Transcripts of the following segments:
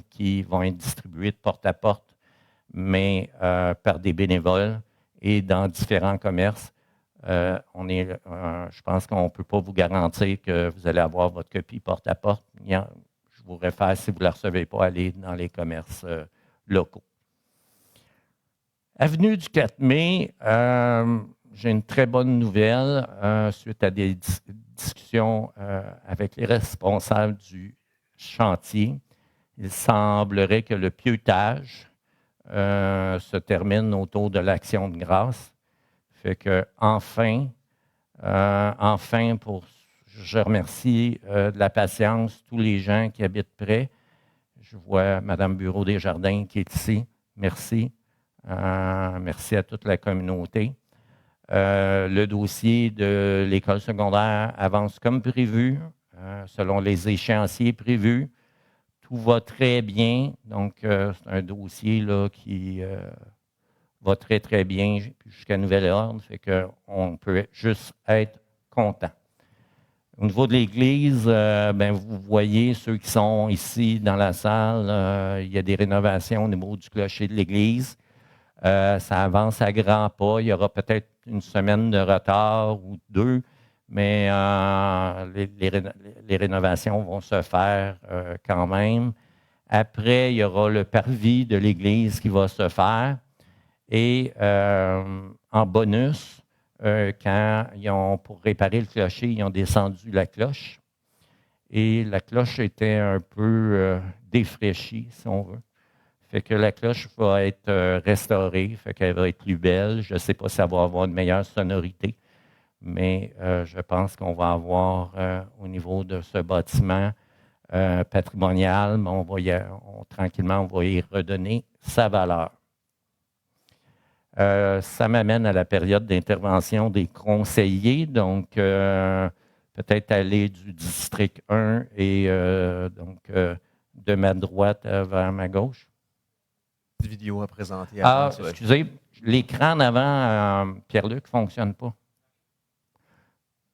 qui vont être distribués de porte à porte, mais par des bénévoles et dans différents commerces. Je pense qu'on ne peut pas vous garantir que vous allez avoir votre copie porte à porte. Je vous réfère, si vous ne la recevez pas, aller dans les commerces locaux. Avenue du 4 mai, j'ai une très bonne nouvelle suite à des discussions avec les responsables du chantier. Il semblerait que le pieutage se termine autour de l'Action de grâce. Fait que enfin, je remercie de la patience tous les gens qui habitent près. Je vois Mme Bureau des Jardins qui est ici. Merci. Merci à toute la communauté. Le dossier de l'école secondaire avance comme prévu, selon les échéanciers prévus. Tout va très bien. Donc, c'est un dossier là, qui va très, très bien jusqu'à nouvel ordre. Fait qu'on peut juste être content. Au niveau de l'Église, vous voyez ceux qui sont ici dans la salle, il y a des rénovations au niveau du clocher de l'Église. Ça avance à grands pas. Il y aura peut-être une semaine de retard ou deux, mais les rénovations vont se faire quand même. Après, il y aura le parvis de l'Église qui va se faire. Et en bonus, quand pour réparer le clocher, ils ont descendu la cloche. Et la cloche était un peu défraîchie, si on veut. Fait que la cloche va être restaurée, fait qu'elle va être plus belle. Je ne sais pas si ça va avoir une meilleure sonorité, mais je pense qu'on va avoir au niveau de ce bâtiment patrimonial, tranquillement, on va y redonner sa valeur. Ça m'amène à la période d'intervention des conseillers, donc peut-être aller du district 1 et de ma droite vers ma gauche. Vidéo à présenter. Excusez, l'écran en avant, Pierre-Luc, ne fonctionne pas.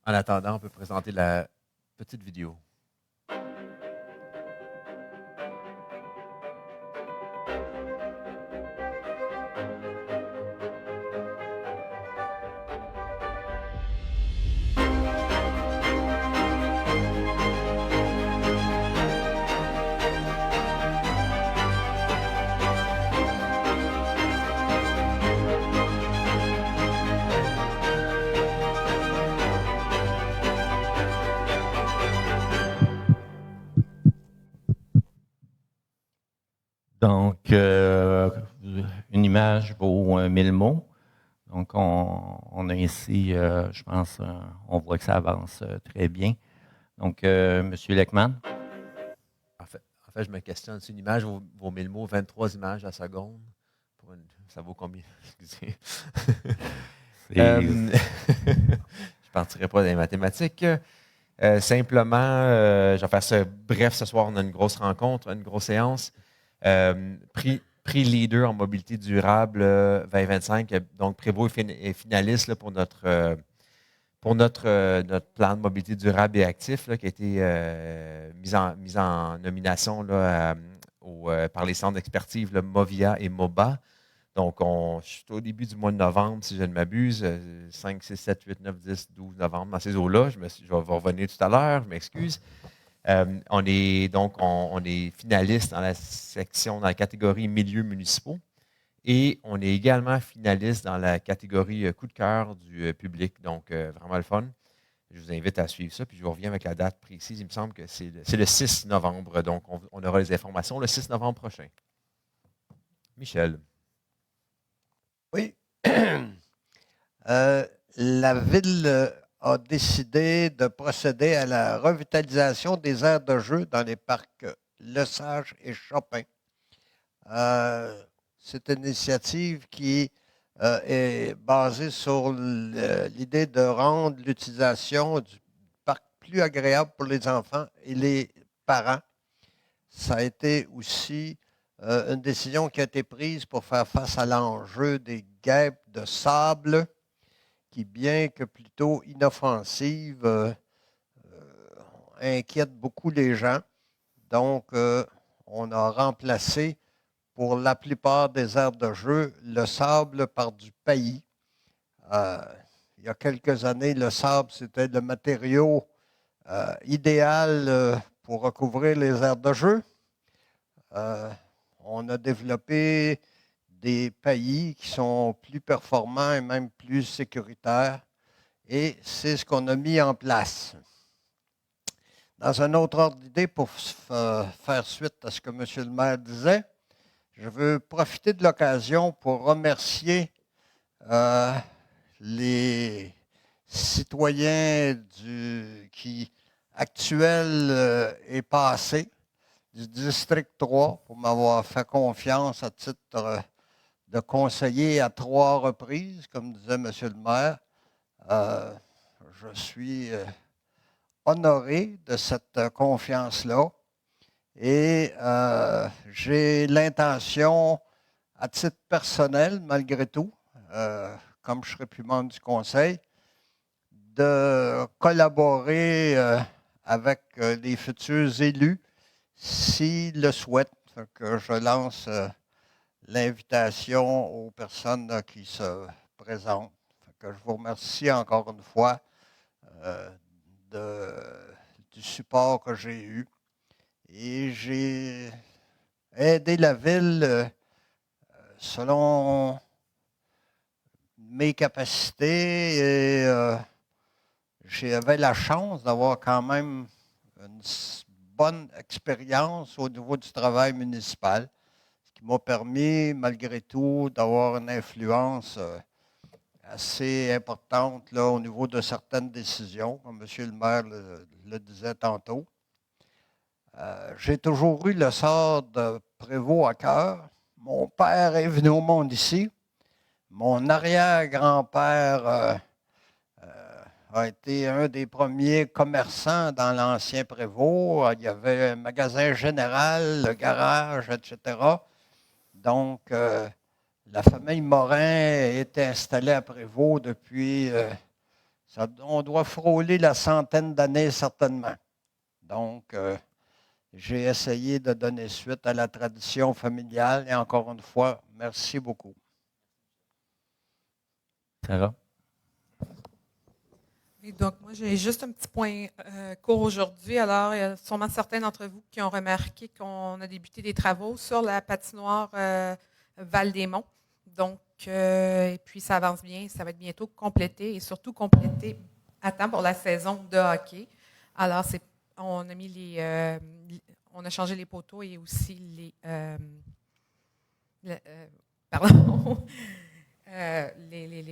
En attendant, on peut présenter la petite vidéo. Donc, une image vaut 1000 mots. Donc, on a ici, je pense, on voit que ça avance très bien. Donc, M. Leckman. En fait, je me questionne. C'est une image vaut 1000 mots, 23 images à seconde. Ça vaut combien? Excusez. Je ne partirai pas dans les mathématiques. Simplement, je vais faire ça bref ce soir. On a une grosse rencontre, une grosse séance. Prix leader en mobilité durable 2025. Donc, Prévost est finaliste là, pour notre plan de mobilité durable et actif là, qui a été mis en nomination là, par les centres d'expertise MOVIA et MOBA. Donc, je suis au début du mois de novembre, si je ne m'abuse, 5, 6, 7, 8, 9, 10, 12 novembre, dans ces eaux-là. Je vais revenir tout à l'heure, je m'excuse. On est finaliste dans dans la catégorie milieux municipaux et on est également finaliste dans la catégorie coup de cœur du public. Donc, vraiment le fun. Je vous invite à suivre ça, puis je vous reviens avec la date précise. Il me semble que c'est le 6 novembre, donc on aura les informations le 6 novembre prochain. Michel. Oui. La ville a décidé de procéder à la revitalisation des aires de jeu dans les parcs Lesage et Chopin. C'est une initiative qui est basée sur l'idée de rendre l'utilisation du parc plus agréable pour les enfants et les parents. Ça a été aussi une décision qui a été prise pour faire face à l'enjeu des guêpes de sable qui, bien que plutôt inoffensives, inquiètent beaucoup les gens. Donc, on a remplacé pour la plupart des aires de jeu le sable par du paillis. Il y a quelques années, le sable, c'était le matériau idéal pour recouvrir les aires de jeu. On a développé des paillis qui sont plus performants et même plus sécuritaires. Et c'est ce qu'on a mis en place. Dans un autre ordre d'idée, pour faire suite à ce que M. le maire disait, je veux profiter de l'occasion pour remercier les citoyens actuels et passés du district 3 pour m'avoir fait confiance à titre de conseiller à 3 reprises, comme disait M. le maire. Je suis honoré de cette confiance-là et j'ai l'intention, à titre personnel, malgré tout, comme je serai plus membre du conseil, de collaborer avec les futurs élus s'ils le souhaitent. Que je lance l'invitation aux personnes qui se présentent. Que je vous remercie encore une fois du support que j'ai eu. Et j'ai aidé la ville selon mes capacités et j'avais la chance d'avoir quand même une bonne expérience au niveau du travail municipal, ce qui m'a permis, malgré tout, d'avoir une influence assez importante là, au niveau de certaines décisions, comme M. le maire le disait tantôt. J'ai toujours eu le sort de Prévost à cœur. Mon père est venu au monde ici. Mon arrière-grand-père a été un des premiers commerçants dans l'ancien Prévost. Il y avait un magasin général, le garage, etc. Donc, la famille Morin était installée à Prévost depuis, on doit frôler la centaine d'années certainement. Donc, j'ai essayé de donner suite à la tradition familiale et encore une fois, merci beaucoup. Sarah? Et donc, moi, j'ai juste un petit point court aujourd'hui. Alors, il y a sûrement certains d'entre vous qui ont remarqué qu'on a débuté des travaux sur la patinoire Val-des-Monts. Donc, et puis ça avance bien, ça va être bientôt complété et surtout complété à temps pour la saison de hockey. Alors, on a mis on a changé les poteaux et aussi les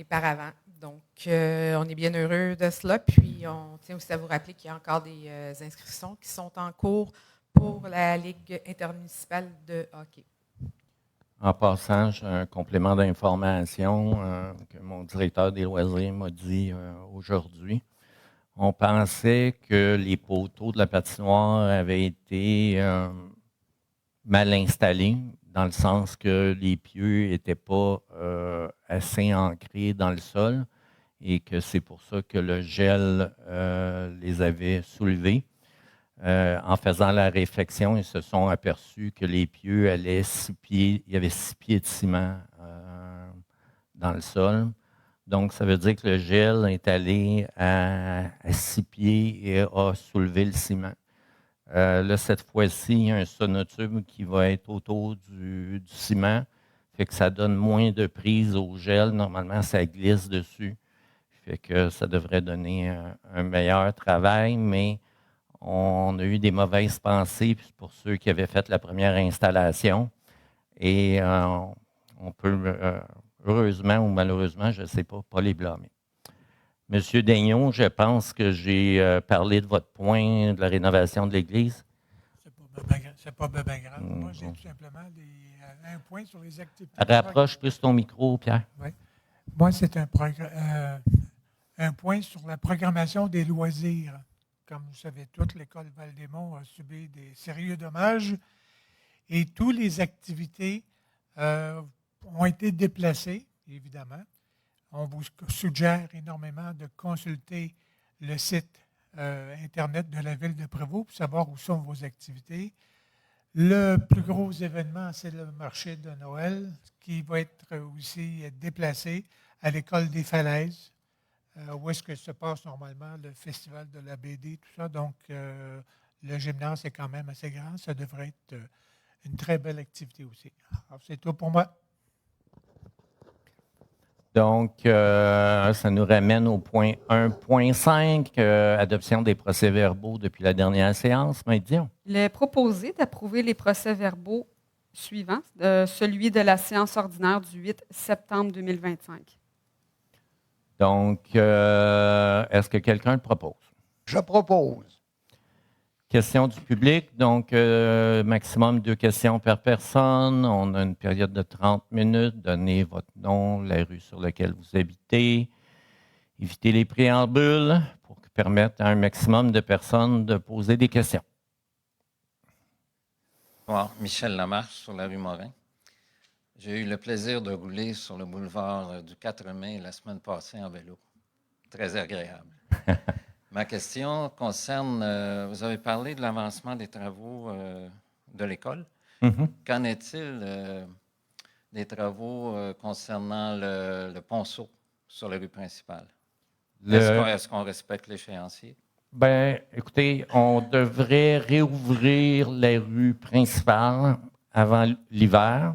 paravents. Donc, on est bien heureux de cela. Puis, on tient aussi à vous rappeler qu'il y a encore des inscriptions qui sont en cours pour la Ligue intermunicipale de hockey. En passant, j'ai un complément d'information que mon directeur des loisirs m'a dit aujourd'hui. On pensait que les poteaux de la patinoire avaient été mal installés, dans le sens que les pieux n'étaient pas assez ancrés dans le sol et que c'est pour ça que le gel les avait soulevés. En faisant la réflexion, ils se sont aperçus que les pieux allaient 6 pieds, il y avait 6 pieds de ciment dans le sol. Donc, ça veut dire que le gel est allé à 6 pieds et a soulevé le ciment. Là, cette fois-ci, il y a un sonotube qui va être autour du ciment, fait que ça donne moins de prise au gel. Normalement, ça glisse dessus, fait que ça devrait donner un meilleur travail, mais on a eu des mauvaises pensées pour ceux qui avaient fait la première installation et on peut, heureusement ou malheureusement, je ne sais pas les blâmer. Monsieur Daignon, je pense que j'ai parlé de votre point de la rénovation de l'Église. C'est pas bien grave. Moi, j'ai tout simplement un point sur les activités. Rapproche plus ton micro, Pierre. Oui. Moi, c'est un point sur la programmation des loisirs. Comme vous savez tous, l'école Val-des-Monts a subi des sérieux dommages et toutes les activités ont été déplacées, évidemment. On vous suggère énormément de consulter le site Internet de la Ville de Prévost pour savoir où sont vos activités. Le plus gros événement, c'est le marché de Noël, qui va être aussi déplacé à l'École des Falaises, où est-ce que se passe normalement le festival de la BD, tout ça. Donc, le gymnase est quand même assez grand. Ça devrait être une très belle activité aussi. Alors, c'est tout pour moi. Donc, ça nous ramène au point 1.5, adoption des procès-verbaux depuis la dernière séance. Maître Dion. Il est proposé d'approuver les procès-verbaux suivants, celui de la séance ordinaire du 8 septembre 2025. Donc, est-ce que quelqu'un le propose? Je propose. Questions du public. Donc, maximum 2 questions par personne. On a une période de 30 minutes. Donnez votre nom, la rue sur laquelle vous habitez. Évitez les préambules pour permettre à un maximum de personnes de poser des questions. Bonsoir, Michel Lamarche sur la rue Morin. J'ai eu le plaisir de rouler sur le boulevard du 4 mai la semaine passée en vélo. Très agréable. Ma question concerne, vous avez parlé de l'avancement des travaux de l'école. Mm-hmm. Qu'en est-il des travaux concernant le ponceau sur la rue principale? Est-ce qu'on respecte l'échéancier? Bien, écoutez, on devrait réouvrir la rue principale avant l'hiver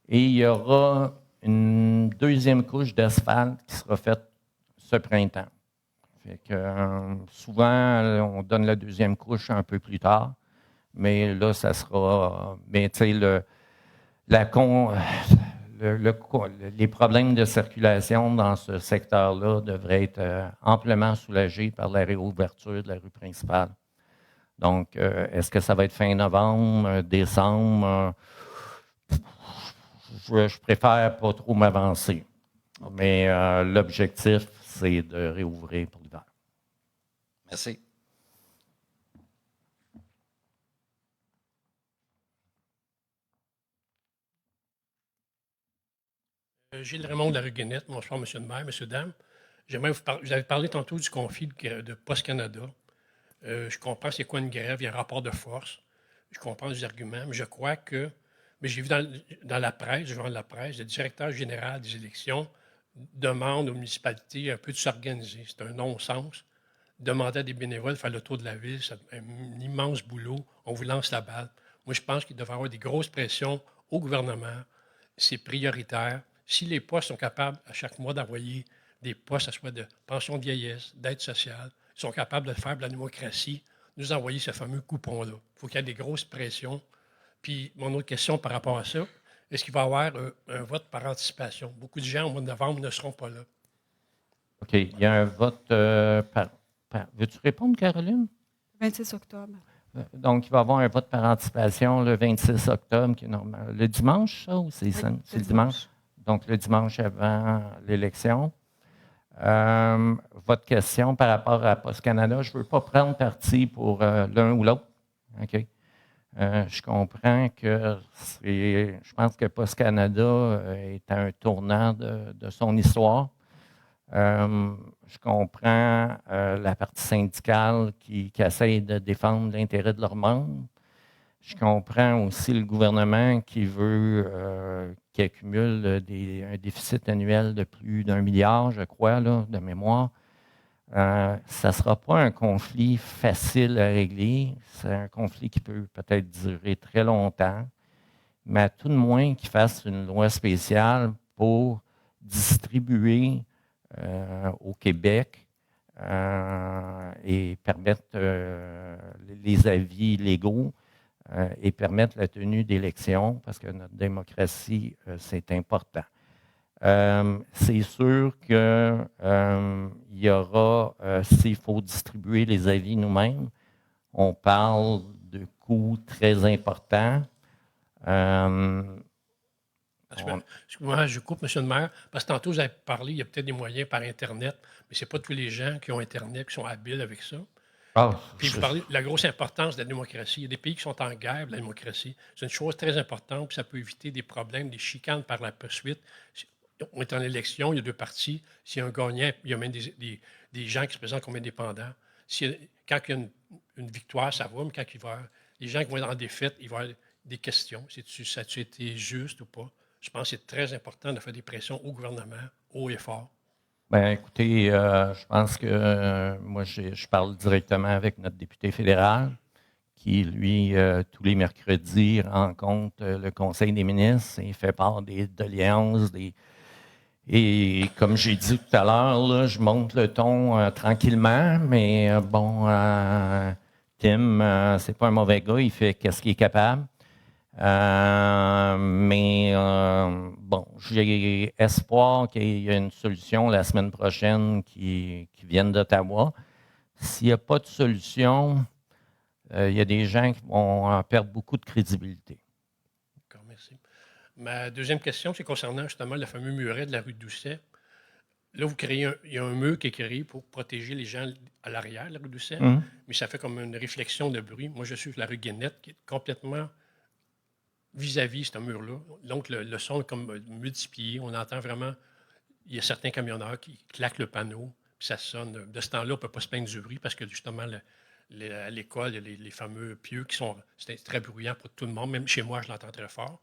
et il y aura une deuxième couche d'asphalte qui sera faite ce printemps. Fait que, souvent, on donne la deuxième couche un peu plus tard, mais là, ça sera. Mais tu sais, les problèmes de circulation dans ce secteur-là devraient être amplement soulagés par la réouverture de la rue principale. Donc, est-ce que ça va être fin novembre, décembre? Je préfère pas trop m'avancer. Mais l'objectif, c'est de réouvrir pour l'hiver. Merci. Gilles Raymond de la rue Guénette. Bonsoir, M. le maire, M. Dame. Vous avez parlé tantôt du conflit de Post Canada. Je comprends c'est quoi une grève, il y a un rapport de force. Je comprends les arguments, mais je crois que. Mais j'ai vu dans la presse, je vois la presse, le directeur général des élections demande aux municipalités un peu de s'organiser. C'est un non-sens. Demander à des bénévoles de faire le tour de la ville, c'est un immense boulot. On vous lance la balle. Moi, je pense qu'il devrait y avoir des grosses pressions au gouvernement. C'est prioritaire. Si les postes sont capables, à chaque mois, d'envoyer des postes, à soit de pension de vieillesse, d'aide sociale, ils sont capables de faire de la démocratie, nous envoyer ce fameux coupon-là. Il faut qu'il y ait des grosses pressions. Puis, mon autre question par rapport à ça, est-ce qu'il va y avoir un vote par anticipation? Beaucoup de gens, au mois de novembre, ne seront pas là. OK. Il y a un vote Veux-tu répondre, Caroline? 26 octobre. Donc, il va y avoir un vote par anticipation le 26 octobre, qui est normal. Le dimanche, ça, ou c'est le dimanche? Donc, le dimanche avant l'élection. Votre question par rapport à Post Canada, je ne veux pas prendre parti pour l'un ou l'autre. OK? Je comprends que je pense que Post Canada est à un tournant de son histoire. Je comprends la partie syndicale qui essaie de défendre l'intérêt de leurs membres. Je comprends aussi le gouvernement qui veut qui accumule un déficit annuel de plus d'1 milliard, je crois, là, de mémoire. Ça ne sera pas un conflit facile à régler. C'est un conflit qui peut peut-être durer très longtemps, mais à tout de moins qu'ils fassent une loi spéciale pour distribuer au Québec et permettre les avis légaux et permettre la tenue d'élections, parce que notre démocratie, c'est important. C'est sûr qu'il y aura, s'il faut distribuer les avis nous-mêmes, on parle de coûts très importants. Excusez-moi, je coupe, M. le maire, parce que tantôt, vous avez parlé, il y a peut-être des moyens par Internet, mais ce n'est pas tous les gens qui ont Internet qui sont habiles avec ça. Puis vous parlez de la grosse importance de la démocratie. Il y a des pays qui sont en guerre de la démocratie. C'est une chose très importante, puis ça peut éviter des problèmes, des chicanes par la poursuite. On est en élection, il y a deux partis. S'il y a un gagnant, il y a même des gens qui se présentent comme indépendants. Quand il y a une victoire, ça va, mais quand il va les gens qui vont être en défaite, il va y avoir des questions. Ça a-tu été juste ou pas? Je pense que c'est très important de faire des pressions au gouvernement, haut et fort. Bien, écoutez, je pense que moi, je parle directement avec notre député fédéral qui, lui, tous les mercredis, rencontre le Conseil des ministres et fait part des doléances. Et comme j'ai dit tout à l'heure, là, je monte le ton tranquillement, mais bon, Tim, c'est pas un mauvais gars, il fait qu'est-ce qu'il est capable. Mais bon, j'ai espoir qu'il y ait une solution la semaine prochaine qui vienne d'Ottawa. S'il n'y a pas de solution, il y a des gens qui vont en perdre beaucoup de crédibilité. D'accord, merci. Ma deuxième question, c'est concernant justement le fameux muret de la rue Doucet. Là, il y a un mur qui est créé pour protéger les gens à l'arrière de la rue Doucet, mais ça fait comme une réflexion de bruit. Moi, je suis sur la rue Guénette, qui est complètement vis-à-vis ce mur-là. Donc, le son est comme multiplié. On entend vraiment, il y a certains camionneurs qui claquent le panneau, puis ça sonne. De ce temps-là, on ne peut pas se plaindre du bruit parce que justement, à l'école, il y a les fameux pieux qui sont très bruyants pour tout le monde. Même chez moi, je l'entends très fort.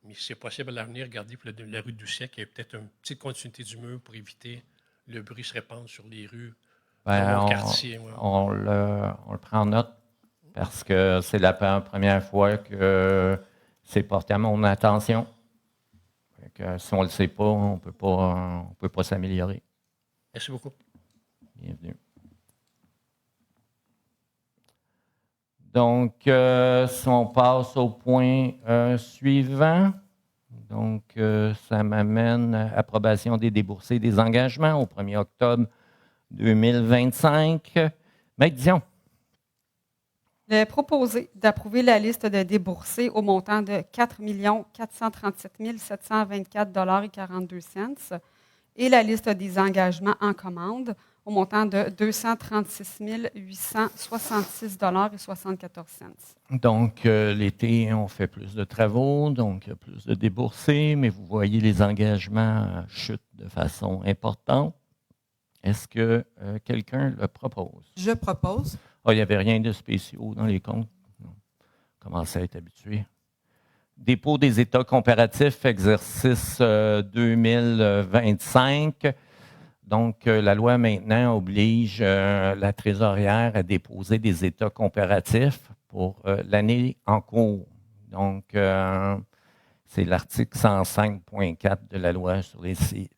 Mais si c'est possible à l'avenir, regardez pour la rue Doucet, qu'il y ait peut-être une petite continuité du mur pour éviter le bruit se répandre sur les rues dans mon quartier. Ouais. On le prend en note parce que c'est la première fois que c'est porté à mon attention. Si on ne le sait pas, on ne peut pas s'améliorer. Merci beaucoup. Bienvenue. Donc, si on passe au point suivant, donc ça m'amène à approbation des déboursés des engagements au 1er octobre 2025. Maître Dion. Il est proposé d'approuver la liste de déboursés au montant de 4 437 724,42 $ et la liste des engagements en commande au montant de 236 866,74 $. Donc, l'été, on fait plus de travaux, donc plus de déboursés, mais vous voyez les engagements chutent de façon importante. Est-ce que quelqu'un le propose? Je propose. Ah, il n'y avait rien de spécial dans les comptes. On commençait à être habitué. Dépôt des états comparatifs, exercice 2025. Donc, la loi maintenant oblige la trésorière à déposer des états comparatifs pour l'année en cours. Donc, c'est l'article 105.4 de la loi sur les cités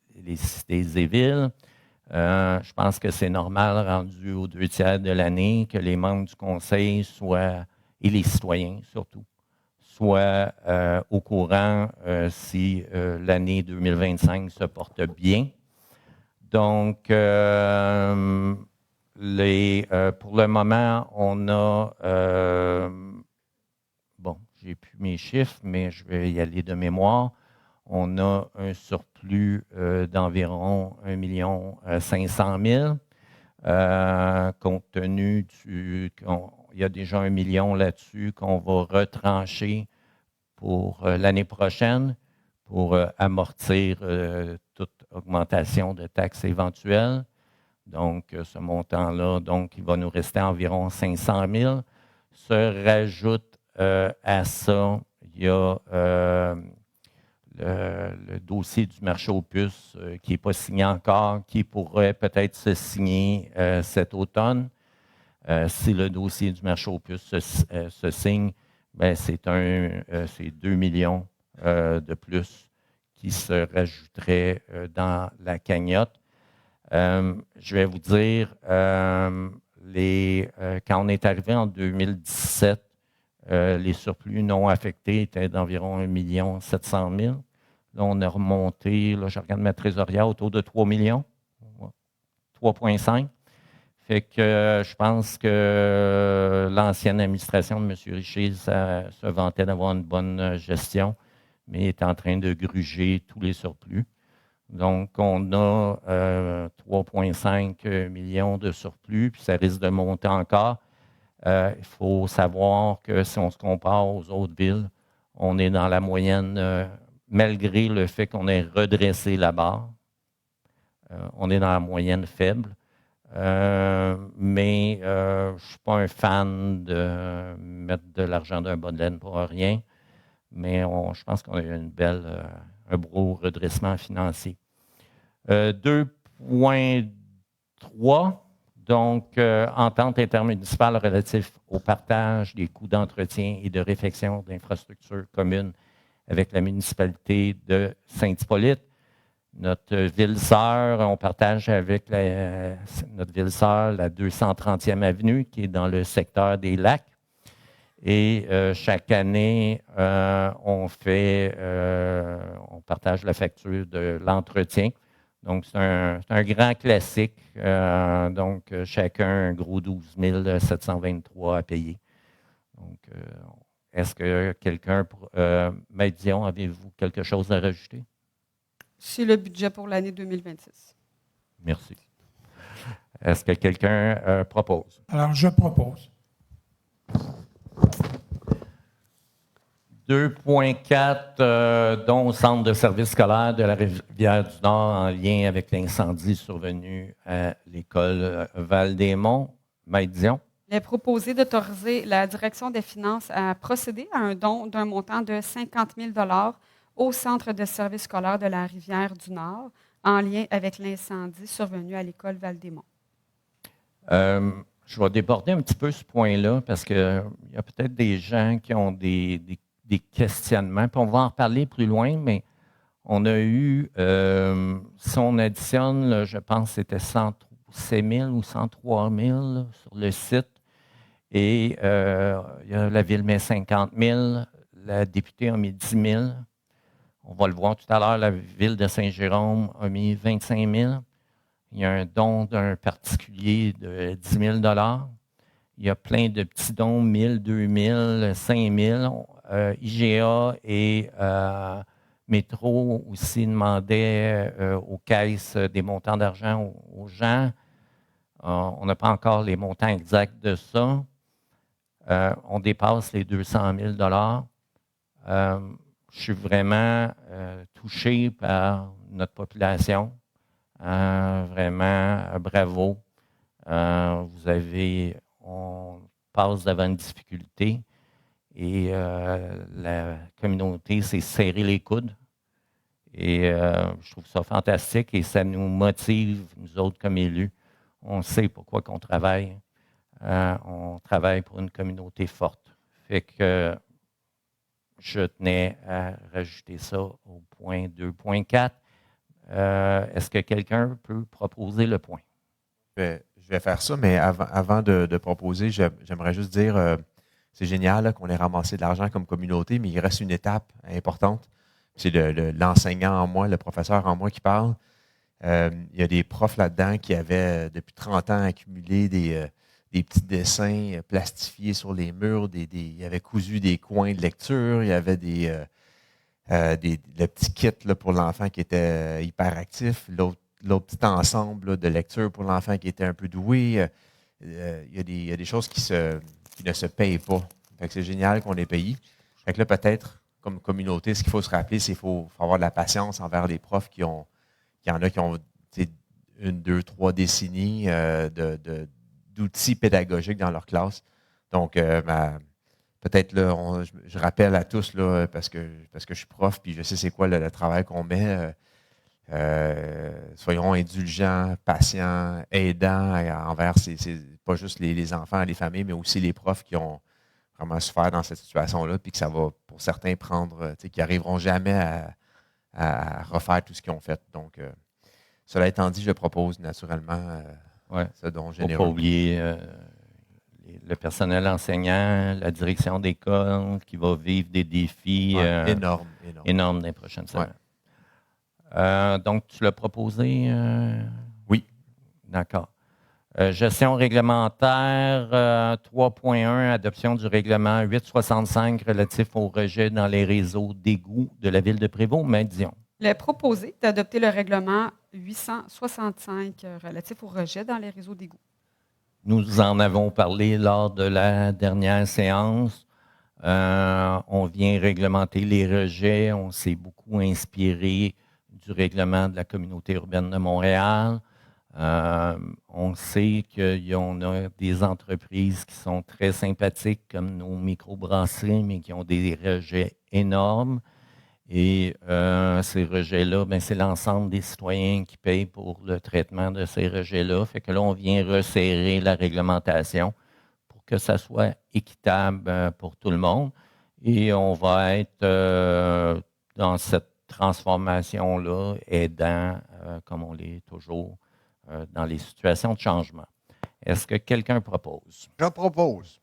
et villes. Je pense que c'est normal, rendu aux 2 tiers de l'année, que les membres du conseil soient, et les citoyens surtout, soient au courant si l'année 2025 se porte bien. Donc, pour le moment, on a, bon, j'ai plus mes chiffres, mais je vais y aller de mémoire. On a un surplus d'environ 1 500 000, compte tenu il y a déjà 1 million là-dessus qu'on va retrancher pour l'année prochaine pour amortir toute augmentation de taxes éventuelles. Donc, ce montant-là, donc, il va nous rester environ 500 000. Se rajoute à ça, il y a le dossier du marché aux puces qui n'est pas signé encore, qui pourrait peut-être se signer cet automne. Si le dossier du marché aux puces se signe, ben c'est 2 millions de plus qui se rajouteraient dans la cagnotte. Je vais vous dire, quand on est arrivé en 2017, les surplus non affectés étaient d'environ 1 700 000. Là, on a remonté, là, je regarde ma trésorière, autour de 3 millions, 3,5. Fait que je pense que l'ancienne administration de M. Richer se vantait d'avoir une bonne gestion, mais est en train de gruger tous les surplus. Donc, on a 3,5 millions de surplus, puis ça risque de monter encore. Il faut savoir que si on se compare aux autres villes, on est dans la moyenne, malgré le fait qu'on ait redressé la barre. On est dans la moyenne faible. Mais je ne suis pas un fan de mettre de l'argent d'un bas de laine pour rien. mais je pense qu'on a eu un beau redressement financier. 2.3, donc entente intermunicipale relative au partage des coûts d'entretien et de réfection d'infrastructures communes avec la municipalité de Saint-Hippolyte. Notre ville-sœur, on partage avec notre ville-sœur la 230e avenue qui est dans le secteur des Lacs. Et chaque année, on partage la facture de l'entretien. Donc, c'est un grand classique. Donc, chacun un gros 12 723 à payer. Donc, est-ce que quelqu'un, Maître Dion, avez-vous quelque chose à rajouter? C'est le budget pour l'année 2026. Merci. Est-ce que quelqu'un propose? Alors, je propose. 2.4, dont au centre de service scolaire de la Rivière-du-Nord en lien avec l'incendie survenu à l'école Val-des-Monts. Maître Dion. Il est proposé d'autoriser la Direction des finances à procéder à un don d'un montant de 50 000 au centre de service scolaire de la Rivière-du-Nord en lien avec l'incendie survenu à l'école Val-des-Monts. Je vais déborder un petit peu ce point-là parce qu'il y a peut-être des gens qui ont des questionnements. Puis on va en reparler plus loin, mais on a eu, si on additionne, là, je pense que c'était 106 000 ou 103 000 là, sur le site. Et la ville met 50 000, la députée a mis 10 000. On va le voir tout à l'heure, la ville de Saint-Jérôme a mis 25 000. Il y a un don d'un particulier de 10 000 Il y a plein de petits dons, 1 000, 2 000, 5 000. IGA et Métro aussi demandaient aux caisses des montants d'argent aux gens. On n'a pas encore les montants exacts de ça. On dépasse les 200 000 Je suis vraiment touché par notre population. Vraiment, bravo. On passe devant une difficulté et la communauté s'est serré les coudes. Et je trouve ça fantastique et ça nous motive, nous autres comme élus. On sait pourquoi qu'on travaille. On travaille pour une communauté forte. Fait que je tenais à rajouter ça au point 2.4. Est-ce que quelqu'un peut proposer le point? Je vais faire ça, mais avant de proposer, j'aimerais juste dire, c'est génial là, qu'on ait ramassé de l'argent comme communauté, mais il reste une étape importante. C'est l'enseignant en moi, le professeur en moi qui parle. Il y a des profs là-dedans qui avaient, depuis 30 ans, accumulé des petits dessins plastifiés sur les murs. Ils avaient cousu des coins de lecture. Il y avait le petit kit là, pour l'enfant qui était hyperactif. L'autre petit ensemble là, de lecture pour l'enfant qui était un peu doué. Il y a des choses qui ne se payent pas. Fait que c'est génial qu'on les paye. Fait que là, peut-être, comme communauté, ce qu'il faut se rappeler, c'est qu'il faut avoir de la patience envers les profs qui ont 1, 2, 3 décennies d'outils pédagogiques dans leur classe. Donc, peut-être là, je rappelle à tous, là, parce que je suis prof, puis je sais c'est quoi le travail qu'on met. Soyons indulgents, patients, aidants envers pas juste les enfants, les familles, mais aussi les profs qui ont vraiment souffert dans cette situation-là, puis que ça va, pour certains, prendre, qui n'arriveront jamais à refaire tout ce qu'ils ont fait. Donc, cela étant dit, je propose naturellement ce don généreux. Il ne faut pas oublier le personnel enseignant, la direction d'école qui va vivre des défis énormes dans les prochaines semaines. Donc, tu l'as proposé? Oui. D'accord. Gestion réglementaire 3.1, adoption du règlement 865 relatif au rejet dans les réseaux d'égouts de la Ville de Prévost. Maître Dion. Il est proposé d'adopter le règlement 865 relatif au rejet dans les réseaux d'égouts. Nous en avons parlé lors de la dernière séance. On vient réglementer les rejets. On s'est beaucoup inspiré du règlement de la communauté urbaine de Montréal. On sait qu'il y a des entreprises qui sont très sympathiques, comme nos microbrasseries, mais qui ont des rejets énormes. Et ces rejets-là, ben, c'est l'ensemble des citoyens qui payent pour le traitement de ces rejets-là. Fait que là, on vient resserrer la réglementation pour que ça soit équitable pour tout le monde. Et on va être dans cette transformation-là, aidant, comme on l'est toujours, dans les situations de changement. Est-ce que quelqu'un propose? Je propose.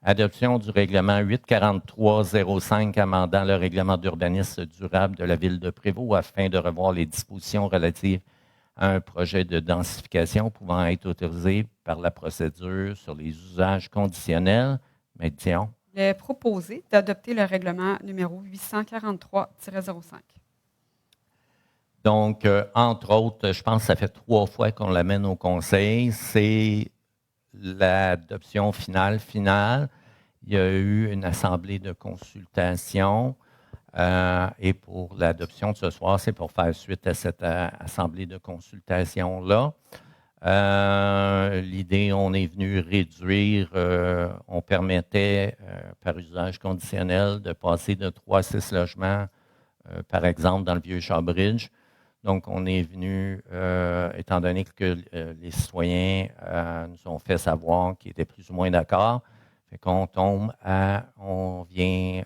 Adoption du règlement 843-05 amendant le règlement d'urbanisme durable de la Ville de Prévost afin de revoir les dispositions relatives à un projet de densification pouvant être autorisé par la procédure sur les usages conditionnels. Maître Dion. Il est proposé d'adopter le règlement numéro 843-05. Donc, entre autres, je pense que ça fait 3 fois qu'on l'amène au Conseil. C'est l'adoption finale. Il y a eu une assemblée de consultation et pour l'adoption de ce soir, c'est pour faire suite à cette assemblée de consultation-là. L'idée, on est venu réduire, on permettait par usage conditionnel de passer de 3 à 6 logements, par exemple, dans le Vieux-Shawbridge. Donc, on est venu, étant donné que les citoyens nous ont fait savoir qu'ils étaient plus ou moins d'accord, fait qu'on on vient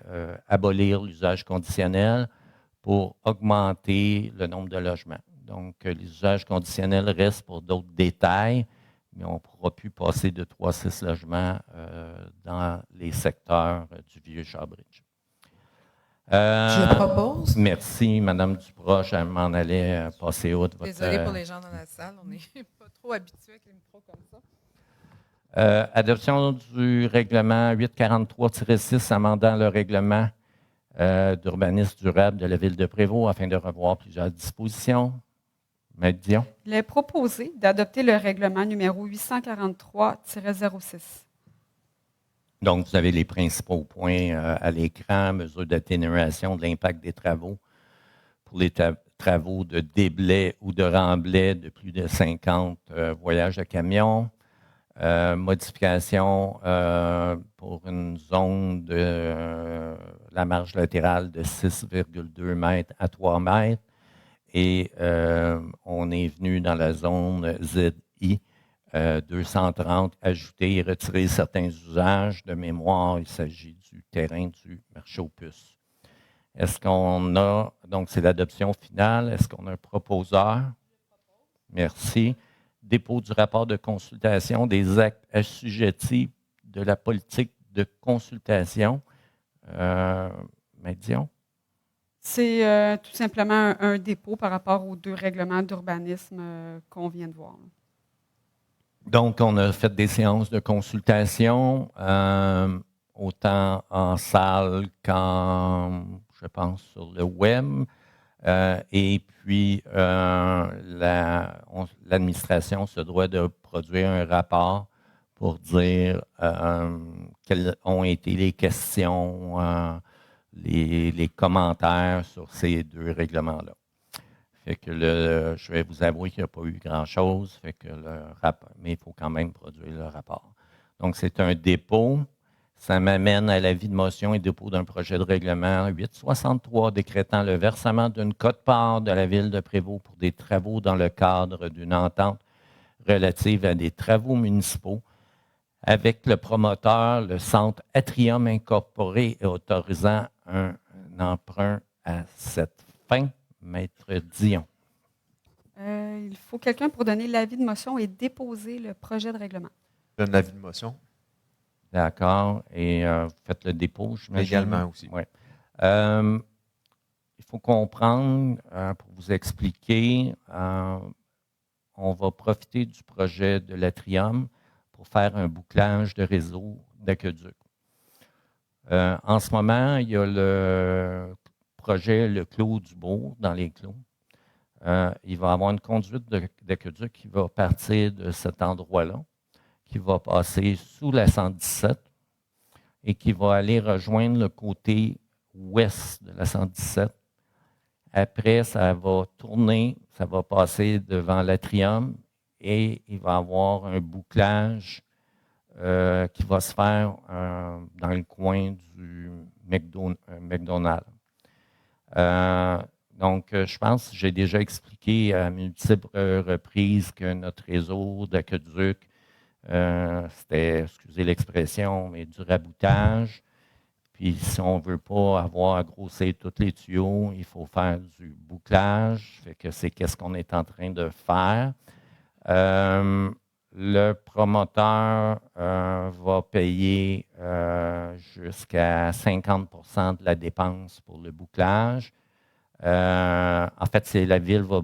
abolir l'usage conditionnel pour augmenter le nombre de logements. Donc, les usages conditionnels restent pour d'autres détails, mais on ne pourra plus passer de 3 à 6 logements dans les secteurs du Vieux-Shawbridge. Je propose. Merci, Mme Duproche. Elle m'en allait passer outre. Désolée pour les gens dans la salle. On n'est pas trop habitués avec les micros comme ça. Adoption du règlement 843-6 amendant le règlement d'urbanisme durable de la Ville de Prévost afin de revoir plusieurs dispositions. Maître Dion. Il est proposé d'adopter le règlement numéro 843-06. Donc, vous avez les principaux points à l'écran, mesure d'atténuation de l'impact des travaux pour les travaux de déblai ou de remblai de plus de 50 voyages de camion. Modification pour une zone de la marge latérale de 6,2 mètres à 3 mètres. Et on est venu dans la zone ZI 230, ajouter et retirer certains usages. De mémoire, il s'agit du terrain du marché aux puces. Est-ce qu'on a, donc c'est l'adoption finale, est-ce qu'on a un proposeur? Merci. Dépôt du rapport de consultation des actes assujettis de la politique de consultation. Maître Dion? C'est tout simplement un dépôt par rapport aux 2 règlements d'urbanisme qu'on vient de voir. Donc, on a fait des séances de consultation, autant en salle qu'en, je pense, sur le web. Et puis, l'administration se doit de produire un rapport pour dire quelles ont été les questions, les commentaires sur ces 2 règlements-là. Fait que je vais vous avouer qu'il n'y a pas eu grand-chose, mais il faut quand même produire le rapport. Donc, c'est un dépôt. Ça m'amène à l'avis de motion et dépôt d'un projet de règlement 863 décrétant le versement d'une quote-part de la Ville de Prévost pour des travaux dans le cadre d'une entente relative à des travaux municipaux avec le promoteur, le Centre Atrium Incorporé, et autorisant un emprunt à cette fin. Maître Dion. Il faut quelqu'un pour donner l'avis de motion et déposer le projet de règlement. Je donne l'avis de motion. D'accord. Et vous faites le dépôt, j'imagine. Également aussi. Oui. Il faut comprendre, pour vous expliquer, on va profiter du projet de l'Atrium pour faire un bouclage de réseau d'aqueduc. En ce moment, il y a le projet Le Clos du Bourg, dans les Clos. Il va y avoir une conduite d'aqueduc qui va partir de cet endroit-là, qui va passer sous la 117 et qui va aller rejoindre le côté ouest de la 117. Après, ça va tourner, ça va passer devant l'Atrium et il va y avoir un bouclage qui va se faire dans le coin du McDonald's. Donc, je pense que j'ai déjà expliqué à multiples reprises que notre réseau d'aqueduc, c'était, excusez l'expression, mais du raboutage. Puis, si on ne veut pas avoir à grosser tous les tuyaux, il faut faire du bouclage. Fait que c'est qu'est-ce qu'on est en train de faire. Le promoteur va payer jusqu'à 50 % de la dépense pour le bouclage. En fait, la ville va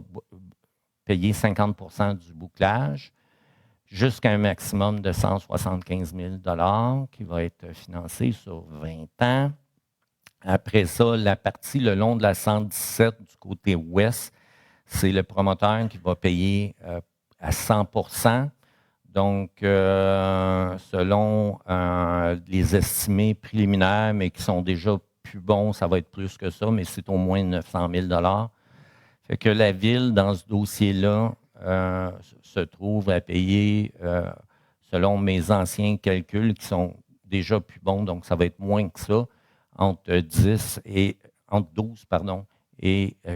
payer 50 % du bouclage jusqu'à un maximum de 175 000 $ qui va être financé sur 20 ans. Après ça, la partie le long de la 117 du côté ouest, c'est le promoteur qui va payer à 100 %. Donc, selon les estimés préliminaires, mais qui sont déjà plus bons, ça va être plus que ça, mais c'est au moins 900 000 $. Fait que la ville, dans ce dossier-là, se trouve à payer, selon mes anciens calculs, qui sont déjà plus bons, donc ça va être moins que ça, entre 12 et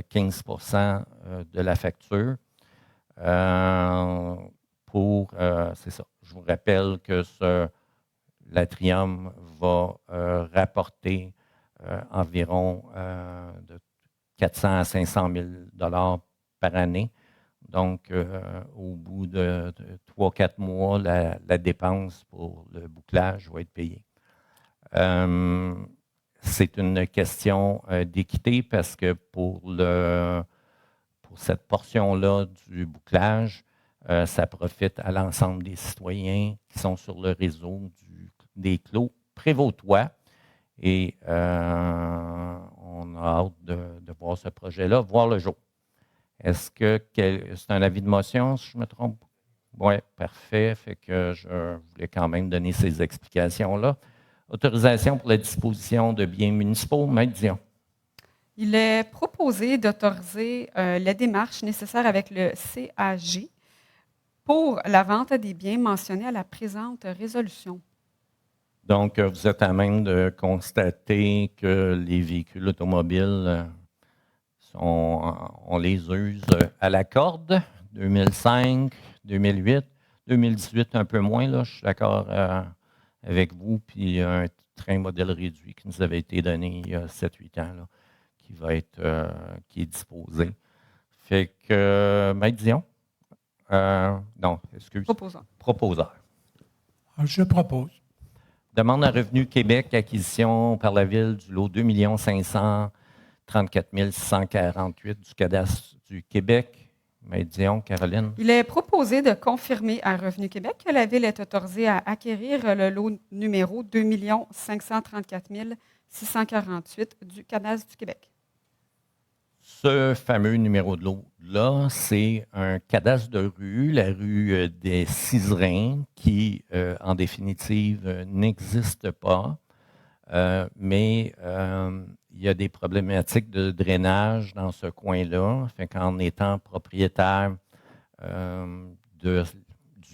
15 % de la facture. C'est ça. Je vous rappelle que l'Atrium va rapporter environ de 400 à 500 000 $ par année. Donc, au bout de 3-4 mois, la dépense pour le bouclage va être payée. C'est une question d'équité parce que pour cette portion-là du bouclage, ça profite à l'ensemble des citoyens qui sont sur le réseau des clos prévôtois. Et on a hâte de voir ce projet-là, voir le jour. Est-ce que c'est un avis de motion, si je me trompe? Oui, parfait. Fait que je voulais quand même donner ces explications-là. Autorisation pour la disposition de biens municipaux, Maître Dion. Il est proposé d'autoriser les démarches nécessaires avec le CAG pour la vente des biens mentionnés à la présente résolution. Donc, vous êtes à même de constater que les véhicules automobiles, on les use à la corde, 2005, 2008, 2018 un peu moins, là, je suis d'accord avec vous, puis un train modèle réduit qui nous avait été donné il y a 7-8 ans, là, qui est disposé. Fait que, Maître Dion, non, excuse. Proposeur. Je propose. Demande à Revenu Québec, acquisition par la Ville du lot 2 534 648 du cadastre du Québec. Maître Dion, Caroline. Il est proposé de confirmer à Revenu Québec que la Ville est autorisée à acquérir le lot numéro 2 534 648 du cadastre du Québec. Ce fameux numéro de lot-là, c'est un cadastre de rue, la rue des Ciserins, qui, en définitive, n'existe pas. Mais il y a des problématiques de drainage dans ce coin-là. Fait qu'en étant propriétaire du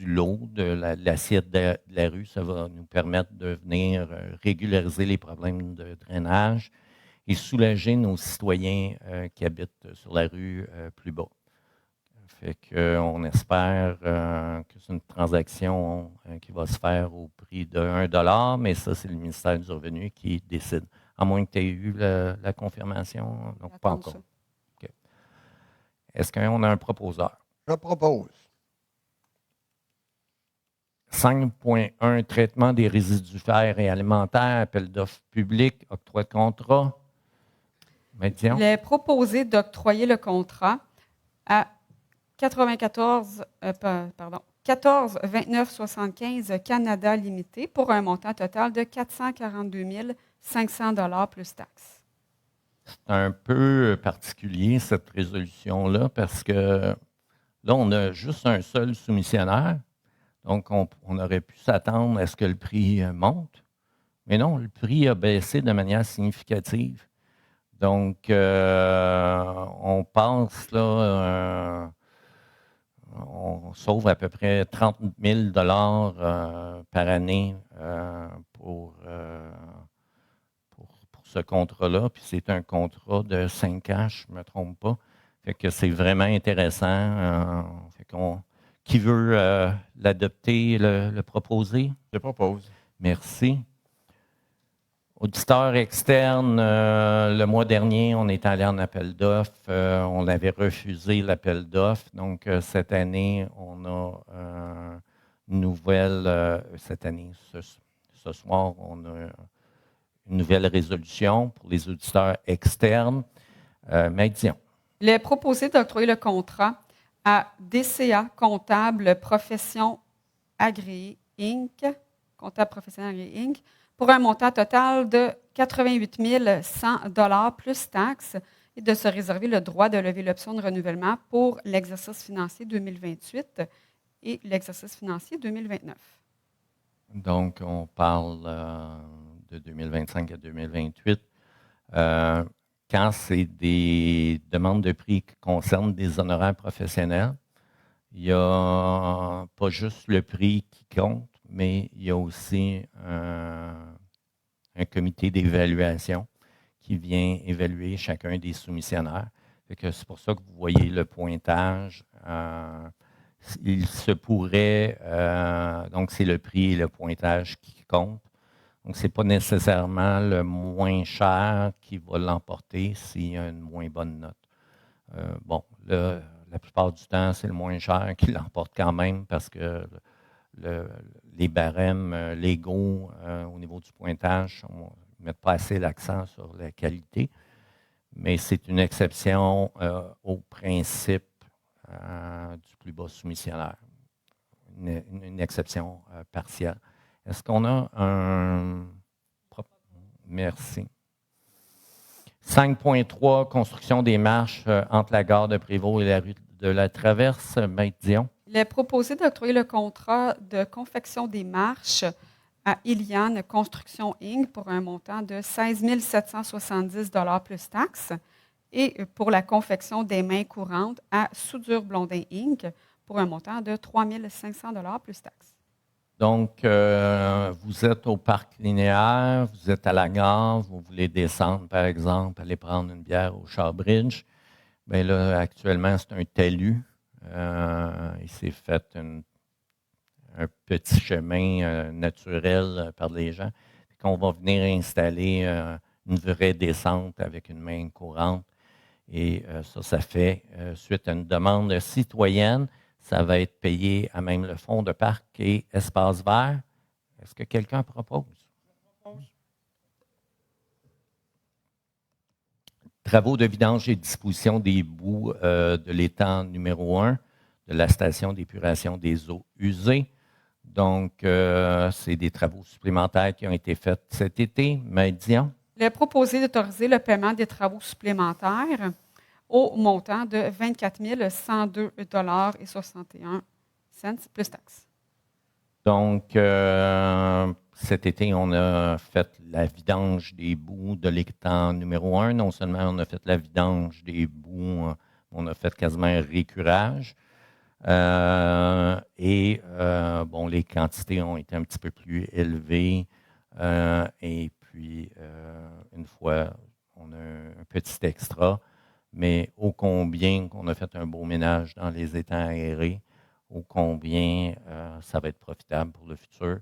lot, de l'assiette de la rue, ça va nous permettre de venir régulariser les problèmes de drainage et soulager nos citoyens qui habitent sur la rue plus bas. Fait qu'on espère que c'est une transaction qui va se faire au prix de 1 $, mais ça, c'est le ministère du Revenu qui décide. À moins que tu aies eu la confirmation. Donc, pas encore. Okay. Est-ce qu'on a un proposeur? Je propose. 5.1, traitement des résidus-fer et alimentaires, appel d'offres public, octroi de contrat. Médion. Il est proposé d'octroyer le contrat à 14 29 75 Canada Limité pour un montant total de 442 500 $ plus taxes. C'est un peu particulier, cette résolution-là, parce que là, on a juste un seul soumissionnaire. Donc, on aurait pu s'attendre à ce que le prix monte. Mais non, le prix a baissé de manière significative. Donc, on passe là on sauve à peu près 30 000 par année pour ce contrat-là. Puis c'est un contrat de 5 ans, je ne me trompe pas. Fait que c'est vraiment intéressant. Qui veut l'adopter, le proposer? Je propose. Merci. Auditeur externe, le mois dernier, on est allé en appel d'offres. On avait refusé l'appel d'offres. Donc, cette année, on a une nouvelle, ce soir, on a une nouvelle résolution pour les auditeurs externes. Maître Dion. Il est proposé d'octroyer le contrat à DCA Comptable Profession Agréée Inc., Comptable Professionnel Agréé Inc., pour un montant total de 88 100 $ plus taxes et de se réserver le droit de lever l'option de renouvellement pour l'exercice financier 2028 et l'exercice financier 2029. Donc, on parle de 2025 à 2028. Quand c'est des demandes de prix qui concernent des honoraires professionnels, il n'y a pas juste le prix qui compte, mais il y a aussi un comité d'évaluation qui vient évaluer chacun des soumissionnaires. C'est pour ça que vous voyez le pointage. Il se pourrait, donc c'est le prix et le pointage qui comptent. Donc, ce n'est pas nécessairement le moins cher qui va l'emporter s'il y a une moins bonne note. La plupart du temps, c'est le moins cher qui l'emporte quand même parce que les barèmes légaux au niveau du pointage ne mettent pas assez l'accent sur la qualité. Mais c'est une exception au principe du plus bas soumissionnaire, une exception partielle. Est-ce qu'on a un... Merci. 5.3, construction des marches entre la gare de Prévost et la rue de la Traverse. Maître Dion. Il est proposé d'octroyer le contrat de confection des marches à Iliane Construction Inc. pour un montant de 16 770 $ plus taxes et pour la confection des mains courantes à Soudure Blondin Inc. pour un montant de 3 500 $ plus taxes. Donc, vous êtes au parc linéaire, vous êtes à la gare, vous voulez descendre, par exemple, aller prendre une bière au Shawbridge. Bien là, actuellement, c'est un talus. Il s'est fait un petit chemin naturel par les gens. Puis qu'on va venir installer une vraie descente avec une main courante. Et ça fait, suite à une demande citoyenne, ça va être payé à même le fonds de parc et espace vert. Est-ce que quelqu'un propose? Travaux de vidange et disposition des boues de l'étang numéro 1 de la station d'épuration des eaux usées. Donc, c'est des travaux supplémentaires qui ont été faits cet été. Maître Dion. Il est proposé d'autoriser le paiement des travaux supplémentaires au montant de 24 102 $ et 61 cents plus taxes. Donc, cet été, on a fait la vidange des boues de l'étang numéro 1. Non seulement on a fait la vidange des boues, on a fait quasiment un récurage. Les quantités ont été un petit peu plus élevées. Et puis, une fois, on a un petit extra. Mais ô combien qu'on a fait un beau ménage dans les étangs aérés, ô combien ça va être profitable pour le futur.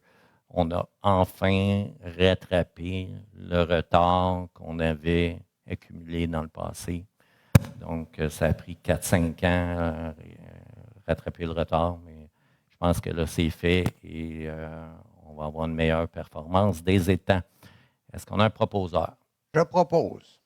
On a enfin rattrapé le retard qu'on avait accumulé dans le passé. Donc, ça a pris 4-5 ans rattraper le retard, mais je pense que là, c'est fait et on va avoir une meilleure performance des étangs. Est-ce qu'on a un proposeur? Je propose.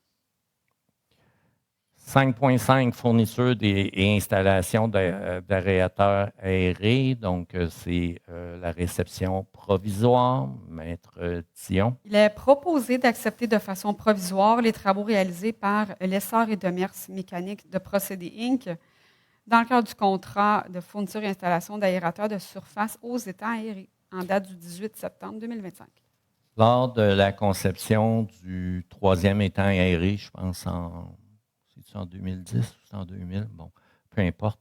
5.5, fourniture et installation d'aérateurs aérés. Donc, c'est la réception provisoire. Maître Dion. Il est proposé d'accepter de façon provisoire les travaux réalisés par l'Essor et Demers Mécanique de Procédés Inc. dans le cadre du contrat de fourniture et installation d'aérateurs de surface aux étangs aérés en date du 18 septembre 2025. Lors de la conception du 3e étang aéré, je pense en 2010 ou en 2000, bon, peu importe,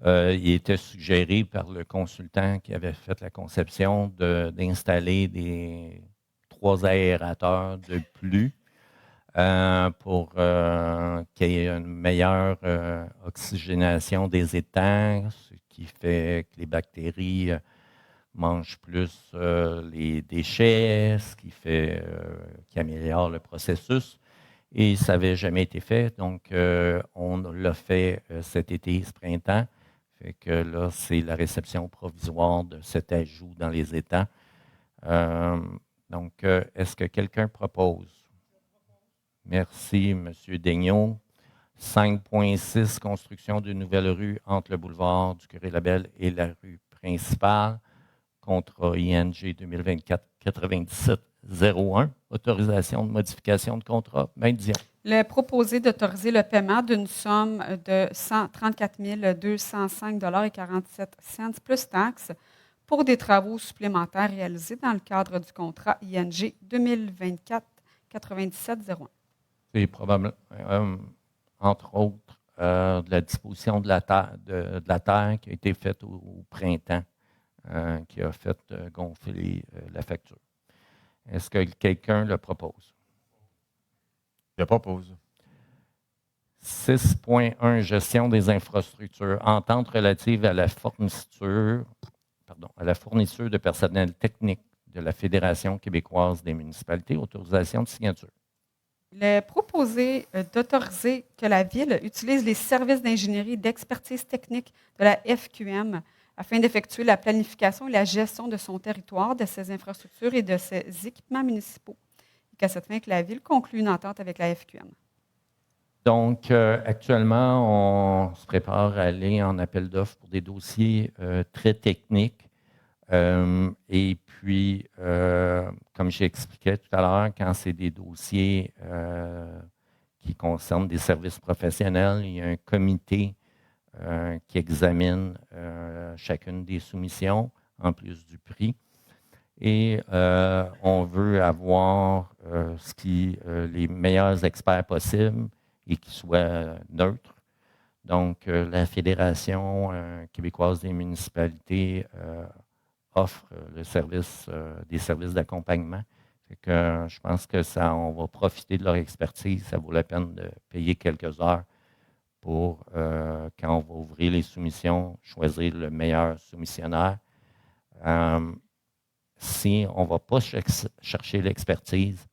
il était suggéré par le consultant qui avait fait la conception d'installer 3 aérateurs de plus pour qu'il y ait une meilleure oxygénation des étangs, ce qui fait que les bactéries mangent plus les déchets, ce qui améliore le processus. Et ça n'avait jamais été fait, donc on l'a fait cet été, ce printemps. Fait que là, c'est la réception provisoire de cet ajout dans les étangs. Donc, est-ce que quelqu'un propose? Merci, M. Daigneault. 5.6, construction d'une nouvelle rue entre le boulevard du Curé-Labelle et la rue principale. Contrat ING 2024-97-01. Autorisation de modification de contrat. Maître Dion. Il est proposé d'autoriser le paiement d'une somme de 134 205,47 $ plus taxes pour des travaux supplémentaires réalisés dans le cadre du contrat ING 2024-97-01. C'est probablement, entre autres, de la disposition de la terre qui a été faite au printemps, qui a fait gonfler la facture. Est-ce que quelqu'un le propose? Je propose. 6.1, gestion des infrastructures. Entente relative à la fourniture de personnel technique de la Fédération québécoise des municipalités. Autorisation de signature. Il est proposé d'autoriser que la Ville utilise les services d'ingénierie et d'expertise technique de la FQM afin d'effectuer la planification et la gestion de son territoire, de ses infrastructures et de ses équipements municipaux. Et qu'à cette fin, que la Ville conclue une entente avec la FQM. Donc, actuellement, on se prépare à aller en appel d'offres pour des dossiers très techniques. Et puis, comme j'expliquais tout à l'heure, quand c'est des dossiers qui concernent des services professionnels, il y a un comité qui examine chacune des soumissions, en plus du prix. Et on veut avoir les meilleurs experts possibles et qui soient neutres. Donc, la Fédération québécoise des municipalités offre le service, des services d'accompagnement. Je pense que on va profiter de leur expertise. Ça vaut la peine de payer quelques heures pour, quand on va ouvrir les soumissions, choisir le meilleur soumissionnaire. Si on ne va pas chercher l'expertise,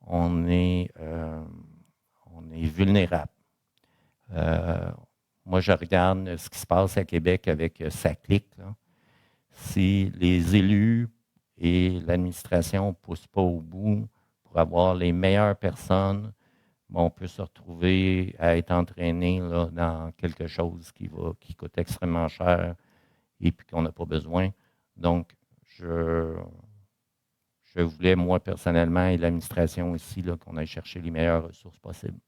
on est vulnérable. Moi, je regarde ce qui se passe à Québec avec SACLIC. Si les élus et l'administration ne poussent pas au bout pour avoir les meilleures personnes, on peut se retrouver à être entraîné là, dans quelque chose qui coûte extrêmement cher et puis qu'on n'a pas besoin. Donc, je voulais, moi, personnellement, et l'administration aussi, là, qu'on aille chercher les meilleures ressources possibles.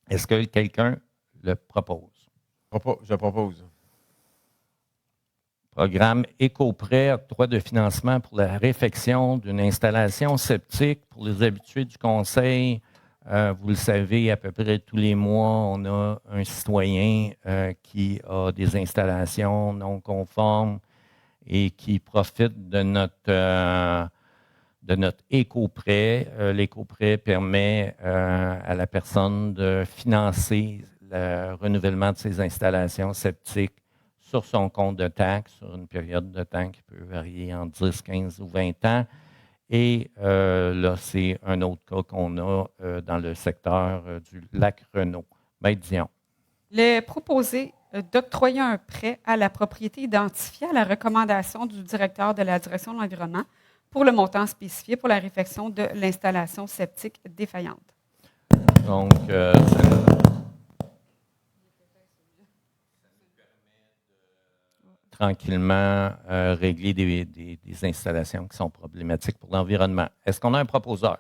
Est-ce que quelqu'un le propose? Je propose. Programme Éco-prêt, octroi de financement pour la réfection d'une installation septique pour les habitués du conseil. Vous le savez, à peu près tous les mois, on a un citoyen qui a des installations non conformes et qui profite de notre éco-prêt. L'éco-prêt permet à la personne de financer le renouvellement de ses installations septiques sur son compte de taxe, sur une période de temps qui peut varier entre 10, 15 ou 20 ans. Et là, c'est un autre cas qu'on a dans le secteur du Lac-Renault. Maître Dion. Il est proposé d'octroyer un prêt à la propriété identifiée à la recommandation du directeur de la Direction de l'environnement pour le montant spécifié pour la réfection de l'installation septique défaillante. Donc, ça nous tranquillement régler des installations qui sont problématiques pour l'environnement. Est-ce qu'on a un proposeur?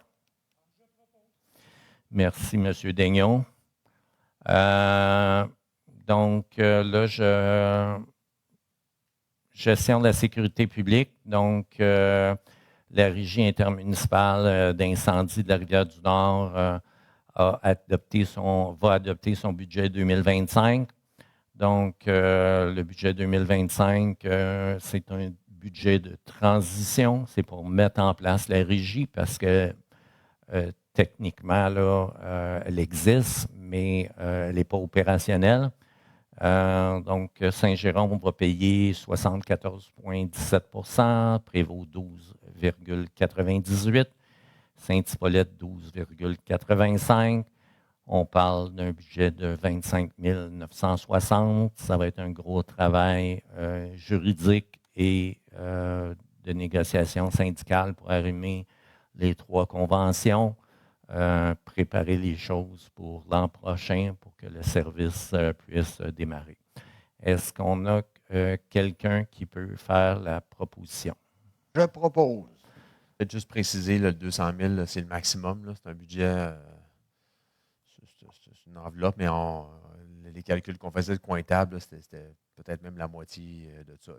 Merci, M. Daigneault. Donc, là, gestion de la sécurité publique. Donc, la Régie intermunicipale d'incendie de la Rivière-du-Nord va adopter son budget 2025. Donc, le budget 2025, c'est un budget de transition. C'est pour mettre en place la régie parce que techniquement, là, elle existe, mais elle n'est pas opérationnelle. Donc, Saint-Jérôme va payer 74,17 Prévost 12,98 Saint-Hippolyte 12,85 On parle d'un budget de 25 960 Ça va être un gros travail juridique et de négociation syndicale pour arrimer les 3 conventions, préparer les choses pour l'an prochain pour que le service puisse démarrer. Est-ce qu'on a quelqu'un qui peut faire la proposition? Je propose. Peut-être juste préciser, le 200 000, là, c'est le maximum. Là. C'est un budget, c'est une enveloppe, mais les calculs qu'on faisait de comptable, c'était peut-être même la moitié de ça.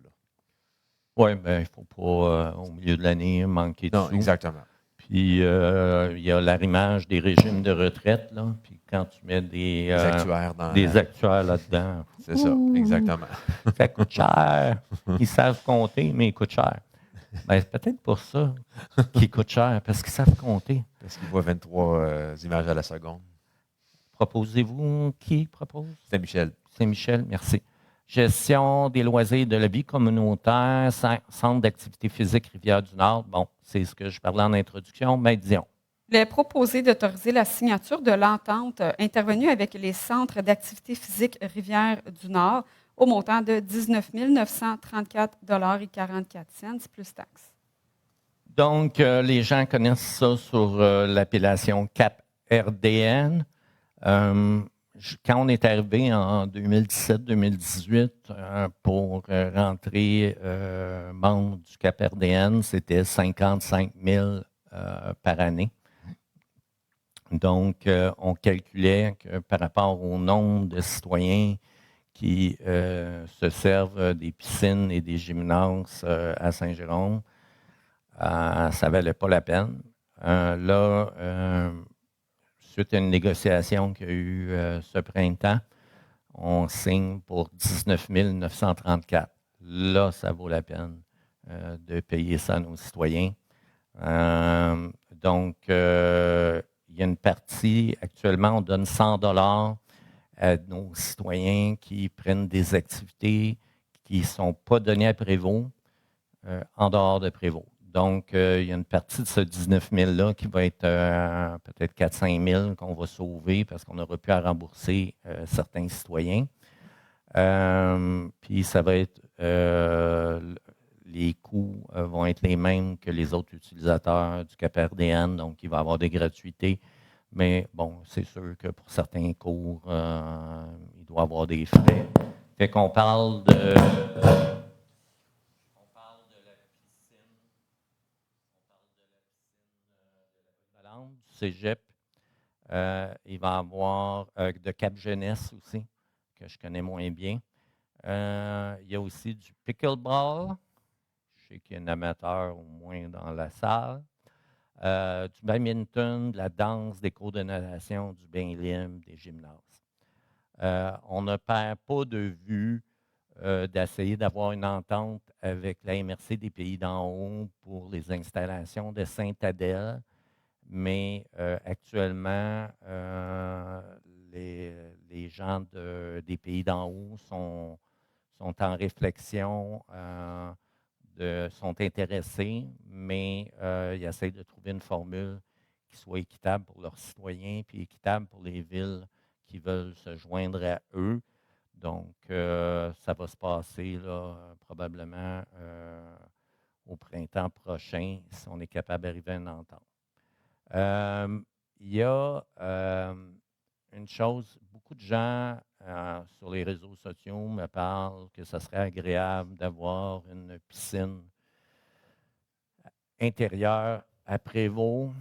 Oui, bien, il ne faut pas, au milieu de l'année, manquer de Non, sous. exactement. Puis, il y a l'arrimage des régimes de retraite, là. Puis, quand tu mets des actuaires là-dedans. C'est ça, exactement. Ça coûte cher. Ils savent compter, mais ils coûtent cher. Ben, c'est peut-être pour ça qu'ils coûtent cher, parce qu'ils savent compter. Parce qu'ils voient 23 images à la seconde. Proposez-vous, qui propose? Saint-Michel. Saint-Michel, merci. Gestion des loisirs de la vie communautaire, centre d'activité physique Rivière-du-Nord. Bon, c'est ce que je parlais en introduction. Mais disons. Il est proposé d'autoriser la signature de l'entente intervenue avec les centres d'activité physique Rivière-du-Nord au montant de 19 934,44 plus taxes. Donc, les gens connaissent ça sur l'appellation CAP-RDN. Quand on est arrivé en 2017-2018 pour rentrer membre du CAP-RDN, c'était 55 000 par année. Donc, on calculait que par rapport au nombre de citoyens qui se servent des piscines et des gymnases à Saint-Jérôme, ça ne valait pas la peine. Suite à une négociation qu'il y a eu ce printemps, on signe pour 19 934 Là, ça vaut la peine de payer ça à nos citoyens. Donc, il y a une partie, actuellement, on donne 100 $ à nos citoyens qui prennent des activités qui ne sont pas données à Prévost, en dehors de Prévost. Donc, il y a une partie de ce 19 000-là qui va être peut-être 4-5 000 qu'on va sauver parce qu'on aura pu à rembourser certains citoyens. Puis, ça va être, les coûts vont être les mêmes que les autres utilisateurs du CAP-RDN, donc il va y avoir des gratuités. Mais bon, c'est sûr que pour certains cours, il doit y avoir des frais. Fait qu'on parle de... du Cégep. Il va y avoir de Cap Jeunesse aussi, que je connais moins bien. Il y a aussi du pickleball. Je sais qu'il y a un amateur au moins dans la salle. Du badminton, de la danse, des cours de natation, du bain libre, des gymnases. On ne perd pas de vue d'essayer d'avoir une entente avec la MRC des Pays d'en haut pour les installations de Sainte-Adèle. Mais actuellement, les gens des Pays d'en haut sont en réflexion, sont intéressés, mais ils essayent de trouver une formule qui soit équitable pour leurs citoyens puis équitable pour les villes qui veulent se joindre à eux. Donc, ça va se passer là, probablement au printemps prochain si on est capable d'arriver à une entente. Il y a une chose, beaucoup de gens sur les réseaux sociaux me parlent que ce serait agréable d'avoir une piscine intérieure à Prévost.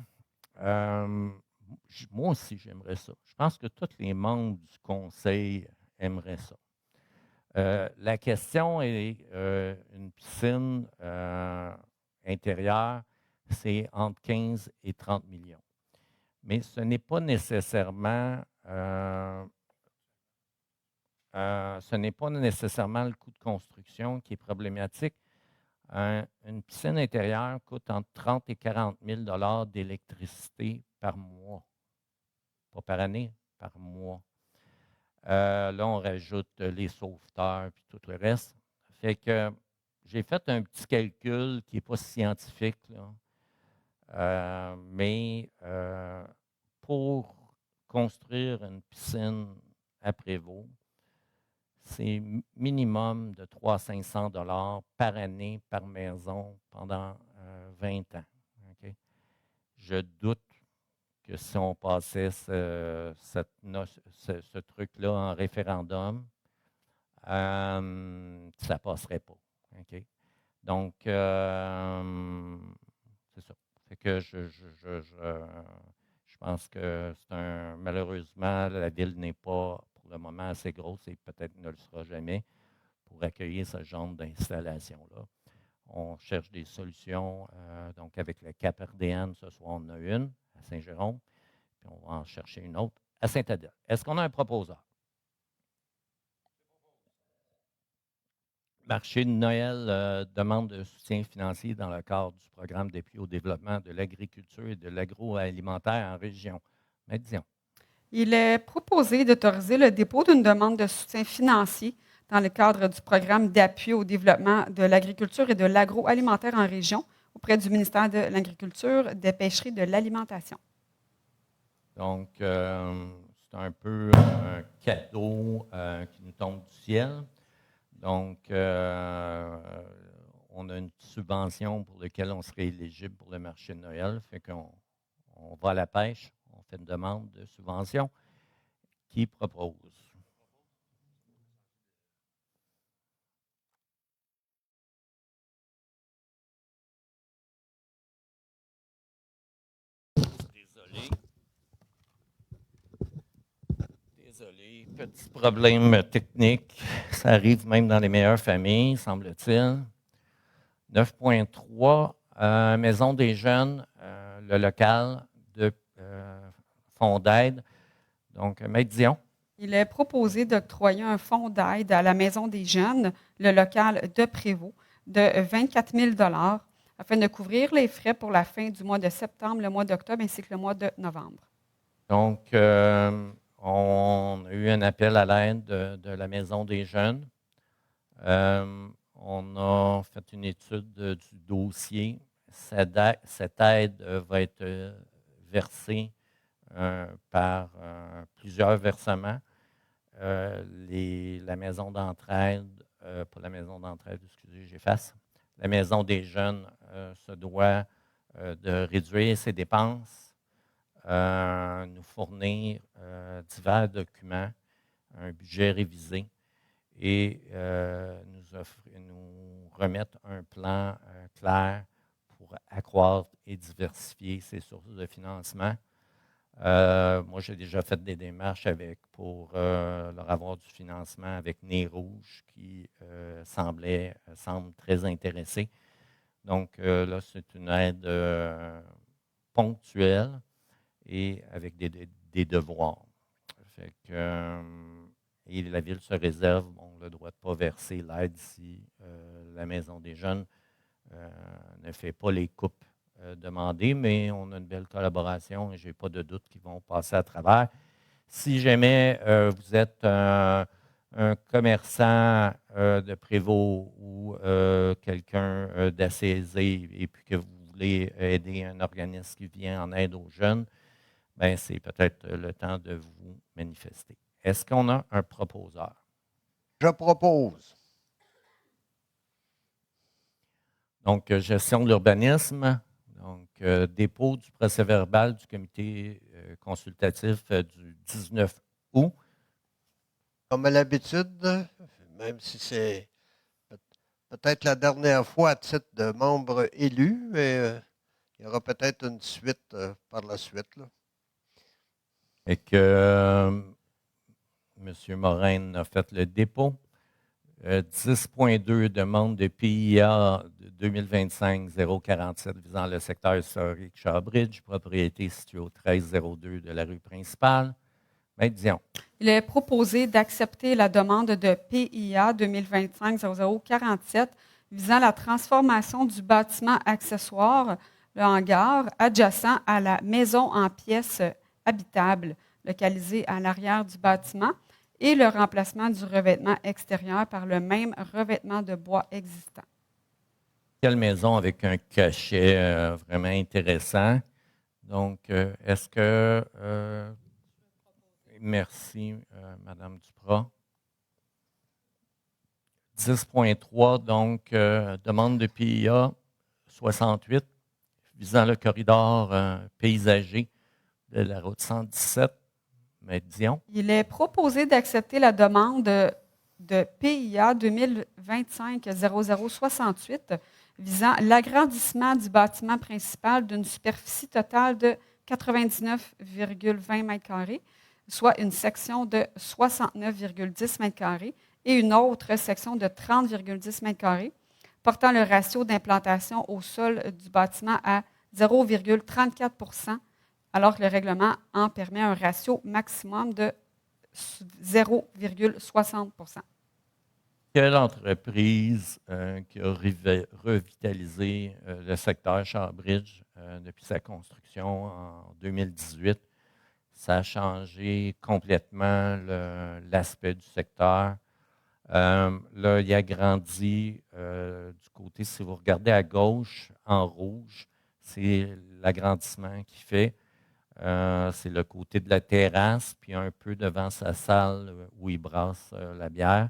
Moi aussi, j'aimerais ça. Je pense que tous les membres du conseil aimeraient ça. La question est une piscine intérieure, c'est entre 15 et 30 millions. Mais ce n'est pas nécessairement ce n'est pas nécessairement le coût de construction qui est problématique. Une piscine intérieure coûte entre 30 et 40 000 $ d'électricité par mois. Pas par année, par mois. Là, on rajoute les sauveteurs et tout le reste. Fait que j'ai fait un petit calcul qui n'est pas scientifique, là. Mais pour construire une piscine à Prévost, c'est minimum de 300 à 500 $ par année, par maison, pendant 20 ans. Okay? Je doute que si on passait ce truc-là en référendum, ça ne passerait pas. Okay? Donc, c'est ça. Fait que je pense que malheureusement, la ville n'est pas pour le moment assez grosse et peut-être ne le sera jamais pour accueillir ce genre d'installation-là. On cherche des solutions. Donc, avec le Cap RDN, ce soir, on en a une à Saint-Jérôme, puis on va en chercher une autre à Saint-Adèle. Est-ce qu'on a un proposeur? Marché de Noël demande de soutien financier dans le cadre du programme d'appui au développement de l'agriculture et de l'agroalimentaire en région. Maître Dion. Il est proposé d'autoriser le dépôt d'une demande de soutien financier dans le cadre du programme d'appui au développement de l'agriculture et de l'agroalimentaire en région auprès du ministère de l'Agriculture, des Pêcheries et de l'Alimentation. Donc, c'est un peu un cadeau qui nous tombe du ciel. Donc, on a une subvention pour laquelle on serait éligible pour le marché de Noël. Fait qu'on va à la pêche, on fait une demande de subvention. Qui propose? Désolé, petit problème technique. Ça arrive même dans les meilleures familles, semble-t-il. 9.3, Maison des jeunes, le local de fonds d'aide. Donc, Maître Dion. Il est proposé d'octroyer un fonds d'aide à la Maison des jeunes, le local de Prévost, de 24 000 $ afin de couvrir les frais pour la fin du mois de septembre, le mois d'octobre ainsi que le mois de novembre. Donc, on a eu un appel à l'aide de la Maison des jeunes. On a fait une étude du dossier. Cette aide va être versée par plusieurs versements. La maison d'entraide, pas la maison d'entraide, excusez, j'efface. La Maison des jeunes se doit de réduire ses dépenses, nous fournir divers documents, un budget révisé et nous remettre un plan clair pour accroître et diversifier ses sources de financement. Moi, j'ai déjà fait des démarches pour leur avoir du financement avec Nez Rouge qui semble très intéressé. Donc, là, c'est une aide ponctuelle et avec des devoirs. Fait que, et la Ville se réserve le droit de ne pas verser l'aide si la Maison des jeunes ne fait pas les coupes demandées, mais on a une belle collaboration et je n'ai pas de doute qu'ils vont passer à travers. Si jamais vous êtes un commerçant de Prévost ou quelqu'un d'assez aisé et puis que vous voulez aider un organisme qui vient en aide aux jeunes, bien, c'est peut-être le temps de vous manifester. Est-ce qu'on a un proposeur? Je propose. Donc, gestion de l'urbanisme. Donc, dépôt du procès-verbal du comité consultatif du 19 août. Comme à l'habitude, même si c'est peut-être la dernière fois à titre de membre élu, mais il y aura peut-être une suite par la suite, là. Et que M. Morin a fait le dépôt. 10.2, demande de PIA 2025-047 visant le secteur historique Shawbridge, propriété située au 1302 de la rue principale. Maître Dion. Il est proposé d'accepter la demande de PIA 2025-0047 visant la transformation du bâtiment accessoire, le hangar, adjacent à la maison en pièces habitables, localisée à l'arrière du bâtiment, et le remplacement du revêtement extérieur par le même revêtement de bois existant. Quelle maison avec un cachet vraiment intéressant. Donc, est-ce que... merci, Mme Duprat. 10.3, donc, demande de PIA 68 visant le corridor paysager de la route 117. Maître Dion. Il est proposé d'accepter la demande de PIA 2025-0068 visant l'agrandissement du bâtiment principal d'une superficie totale de 99,20 m², soit une section de 69,10 m² et une autre section de 30,10 m², portant le ratio d'implantation au sol du bâtiment à 0,34 %, alors que le règlement en permet un ratio maximum de 0,60 %. Quelle entreprise qui a revitalisé le secteur Shawbridge depuis sa construction en 2018? Ça a changé complètement l'aspect du secteur. Là, il a grandi du côté, si vous regardez à gauche, en rouge, c'est l'agrandissement qu'il fait. C'est le côté de la terrasse, puis un peu devant sa salle où il brasse la bière.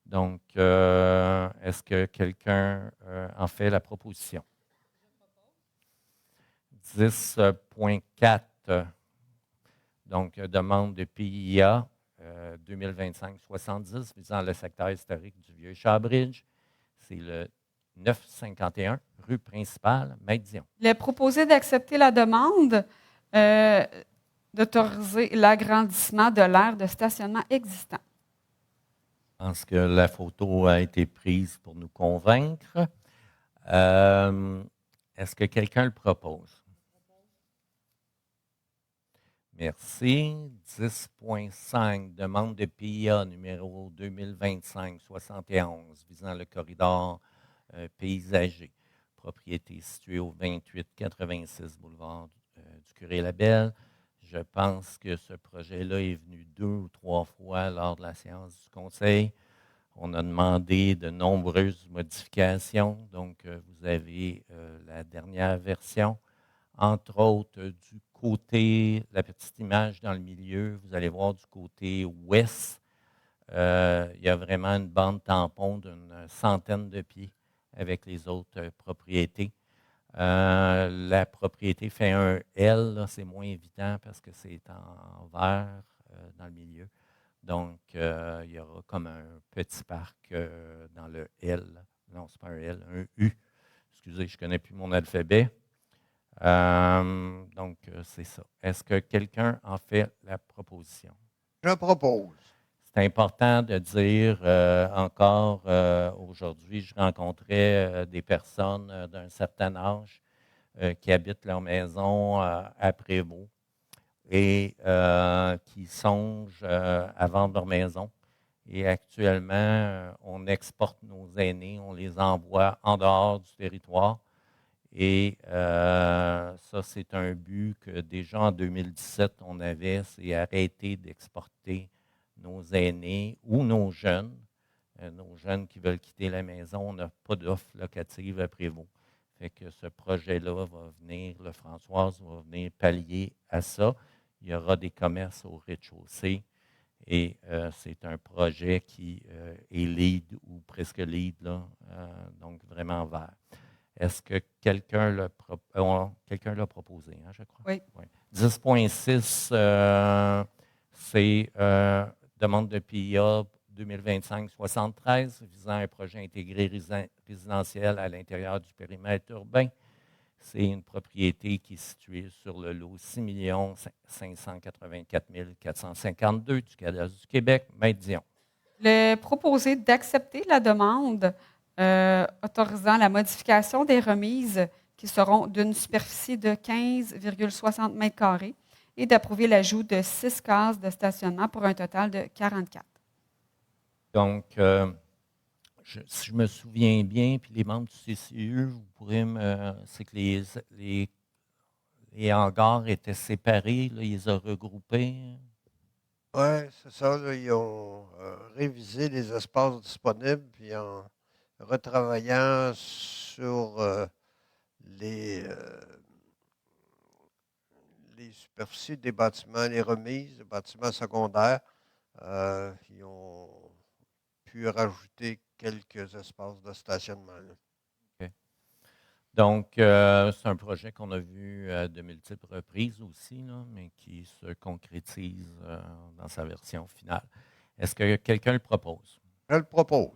Donc, est-ce que quelqu'un en fait la proposition? 10.4, donc demande de PIA 2025-70 visant le secteur historique du Vieux-Shawbridge. C'est le 951, rue principale, Maître Dion. Il est proposé d'accepter la demande d'autoriser l'agrandissement de l'aire de stationnement existant. Je pense que la photo a été prise pour nous convaincre. Est-ce que quelqu'un le propose? Merci. 10.5, demande de PIA numéro 2025-71 visant le corridor paysager. Propriété située au 2886 boulevard du Curé-Labelle. Je pense que ce projet-là est venu 2 ou 3 fois lors de la séance du Conseil. On a demandé de nombreuses modifications. Donc, vous avez la dernière version. Entre autres, du côté, la petite image dans le milieu, vous allez voir du côté ouest, il y a vraiment une bande tampon d'une centaine de pieds avec les autres propriétés. La propriété fait un L, là, c'est moins évident parce que c'est en vert dans le milieu. Donc, il y aura comme un petit parc dans le L. Non, ce n'est pas un L, un U. Excusez, je ne connais plus mon alphabet. Donc, c'est ça. Est-ce que quelqu'un en fait la proposition? Je propose. C'est important de dire encore aujourd'hui, je rencontrais des personnes d'un certain âge qui habitent leur maison à Prévost et qui songent à vendre leur maison. Et actuellement, on exporte nos aînés, on les envoie en dehors du territoire. Et ça, c'est un but que déjà en 2017, on avait, c'est arrêter d'exporter nos aînés ou nos jeunes qui veulent quitter la maison. On n'a pas d'offre locative à Prévost. Fait que ce projet-là va venir, le Françoise va venir pallier à ça. Il y aura des commerces au rez-de-chaussée et c'est un projet qui est lead ou presque lead, là, donc vraiment vert. Est-ce que quelqu'un l'a proposé, hein, je crois? Oui. 10.6, c'est demande de PIA 2025-73 visant un projet intégré résidentiel à l'intérieur du périmètre urbain. C'est une propriété qui est située sur le lot 6 584 452 du cadastre du Québec. Maître Dion. Il est proposé d'accepter la demande autorisant la modification des remises qui seront d'une superficie de 15,60 m² et d'approuver l'ajout de 6 cases de stationnement pour un total de 44. Donc, si je me souviens bien, puis les membres du CCU, vous pourrez c'est que les hangars étaient séparés, là, ils les ont regroupés. Oui, c'est ça. Là, ils ont révisé les espaces disponibles, puis en retravaillant sur les superficies des bâtiments, les remises des bâtiments secondaires, ils ont pu rajouter quelques espaces de stationnement. Là. Okay. Donc, c'est un projet qu'on a vu à de multiples reprises aussi, là, mais qui se concrétise dans sa version finale. Est-ce que quelqu'un le propose? Je le propose.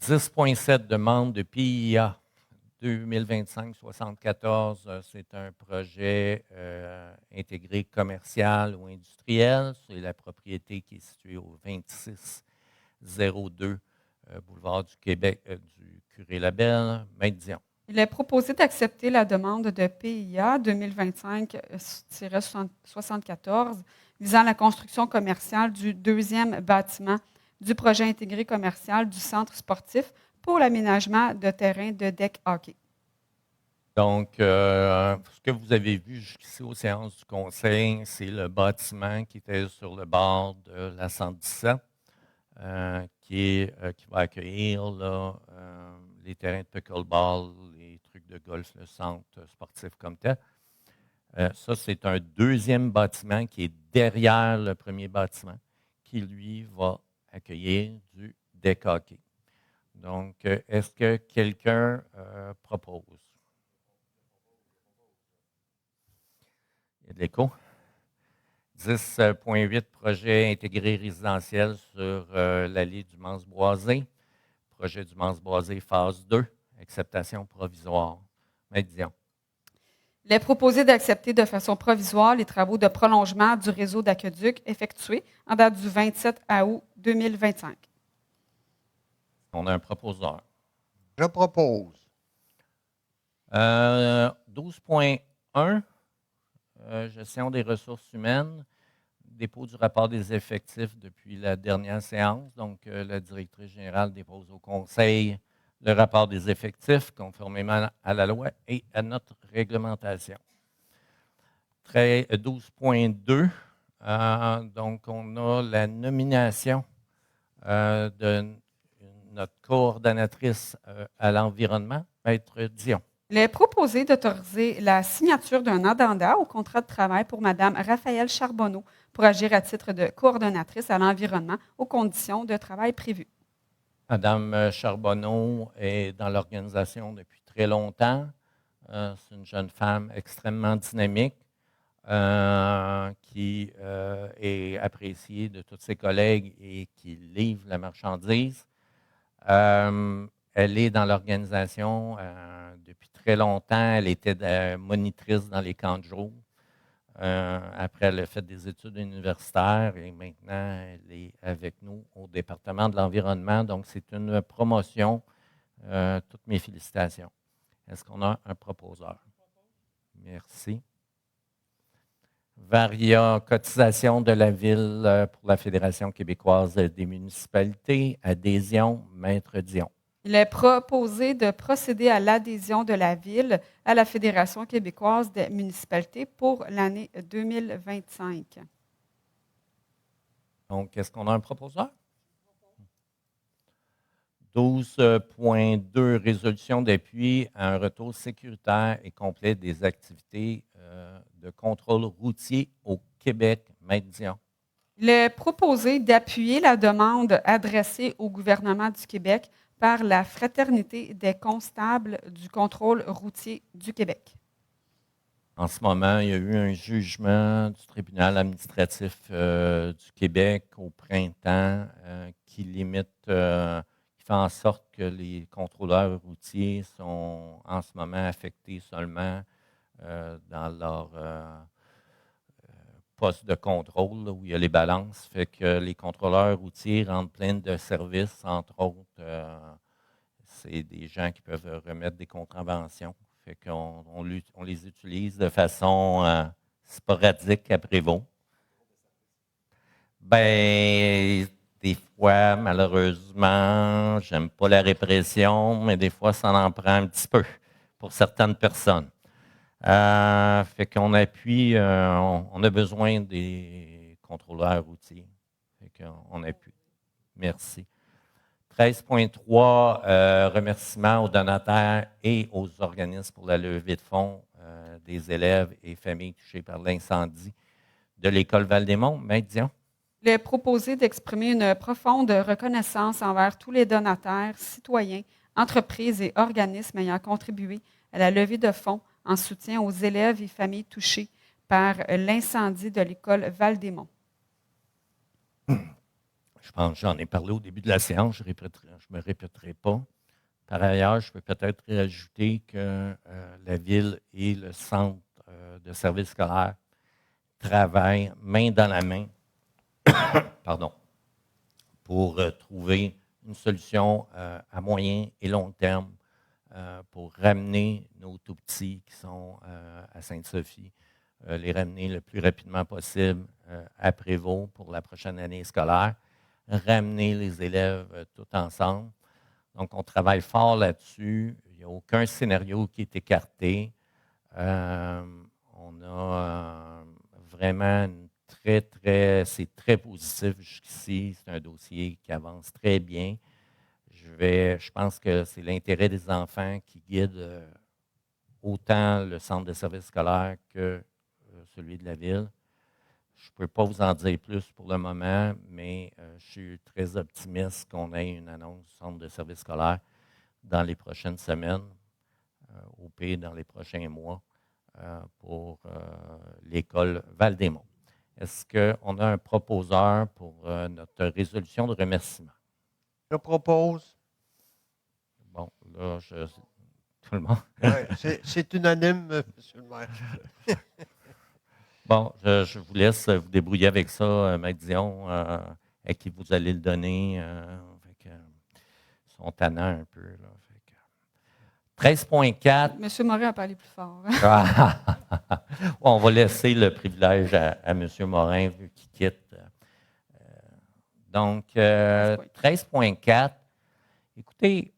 10,7 demandes de PIA 2025-74, c'est un projet intégré commercial ou industriel. C'est la propriété qui est située au 2602 boulevard du Québec, du Curé-Labelle. Maître Dion. Il est proposé d'accepter la demande de PIA 2025-74 visant la construction commerciale du deuxième bâtiment du projet intégré commercial du centre sportif pour l'aménagement de terrains de deck hockey. Donc, ce que vous avez vu jusqu'ici aux séances du conseil, c'est le bâtiment qui était sur le bord de la 117, qui va accueillir là, les terrains de pickleball, les trucs de golf, le centre sportif comme tel. Ça, c'est un deuxième bâtiment qui est derrière le premier bâtiment, qui, lui, va accueillir du deck hockey. Donc, est-ce que quelqu'un propose? Il y a de l'écho. 10,8 projets intégrés résidentiels sur l'allée du Mans-Boisé. Projet du Mans-Boisé, phase 2, acceptation provisoire. Maître Dion. Il est proposé d'accepter de façon provisoire les travaux de prolongement du réseau d'aqueduc effectués en date du 27 août 2025. On a un proposeur. Je propose. 12,1, gestion des ressources humaines, dépôt du rapport des effectifs depuis la dernière séance. Donc, la directrice générale dépose au conseil le rapport des effectifs, conformément à la loi et à notre réglementation. 12,2, donc on a la nomination de notre coordonnatrice à l'environnement, Maître Dion. Il est proposé d'autoriser la signature d'un addenda au contrat de travail pour Mme Raphaëlle Charbonneau pour agir à titre de coordonnatrice à l'environnement aux conditions de travail prévues. Mme Charbonneau est dans l'organisation depuis très longtemps. C'est une jeune femme extrêmement dynamique qui est appréciée de tous ses collègues et qui livre la marchandise. Elle est dans l'organisation depuis très longtemps. Elle était monitrice dans les camps de jour. Après, elle a fait des études universitaires et maintenant, elle est avec nous au département de l'environnement. Donc, c'est une promotion. Toutes mes félicitations. Est-ce qu'on a un proposeur? Merci. Varia, cotisation de la Ville pour la Fédération québécoise des municipalités. Adhésion, Maître Dion. Il est proposé de procéder à l'adhésion de la Ville à la Fédération québécoise des municipalités pour l'année 2025. Donc, est-ce qu'on a un proposeur? 12,2, résolution d'appui à un retour sécuritaire et complet des activités de contrôle routier au Québec. Maître Dion. Il est proposé d'appuyer la demande adressée au gouvernement du Québec par la Fraternité des constables du contrôle routier du Québec. En ce moment, il y a eu un jugement du tribunal administratif du Québec au printemps qui limite, qui fait en sorte que les contrôleurs routiers sont en ce moment affectés seulement dans leur poste de contrôle, là, où il y a les balances. Fait que les contrôleurs routiers rendent plein de services, entre autres. C'est des gens qui peuvent remettre des contraventions. Fait qu'on on les utilise de façon sporadiques à Prévost. Ben, des fois, malheureusement, j'aime pas la répression, mais des fois, ça en prend un petit peu pour certaines personnes. Fait qu'on appuie, on a besoin des contrôleurs routiers. Fait qu'on appuie. Merci. 13.3, remerciements aux donataires et aux organismes pour la levée de fonds des élèves et familles touchées par l'incendie de l'école Val-des-Monts. Maître Dion. Il est proposé d'exprimer une profonde reconnaissance envers tous les donataires, citoyens, entreprises et organismes ayant contribué à la levée de fonds en soutien aux élèves et familles touchées par l'incendie de l'école Val-des-Monts. Je pense que j'en ai parlé au début de la séance, je ne me répéterai pas. Par ailleurs, je peux peut-être rajouter que la Ville et le Centre de services scolaires travaillent main dans la main pour trouver une solution à moyen et long terme pour ramener nos tout-petits qui sont à Sainte-Sophie, les ramener le plus rapidement possible à Prévost pour la prochaine année scolaire, ramener les élèves tout ensemble. Donc, on travaille fort là-dessus. Il n'y a aucun scénario qui est écarté. On a vraiment c'est très positif jusqu'ici. C'est un dossier qui avance très bien. Je pense que c'est l'intérêt des enfants qui guide autant le centre de services scolaires que celui de la Ville. Je ne peux pas vous en dire plus pour le moment, mais je suis très optimiste qu'on ait une annonce du centre de services scolaires dans les prochaines semaines, au pire dans les prochains mois, pour l'école Val-des-Monts. Est-ce qu'on a un proposeur pour notre résolution de remerciement? Je propose. Bon, là, tout le monde. Ouais, c'est unanime, M. le maire. Bon, je vous laisse vous débrouiller avec ça, Maître Dion, à qui vous allez le donner. Ils sont tannants un peu. Là, 13.4. M. Morin a parlé plus fort. On va laisser le privilège à M. Morin vu qu'il quitte. Donc, 13.4. Écoutez,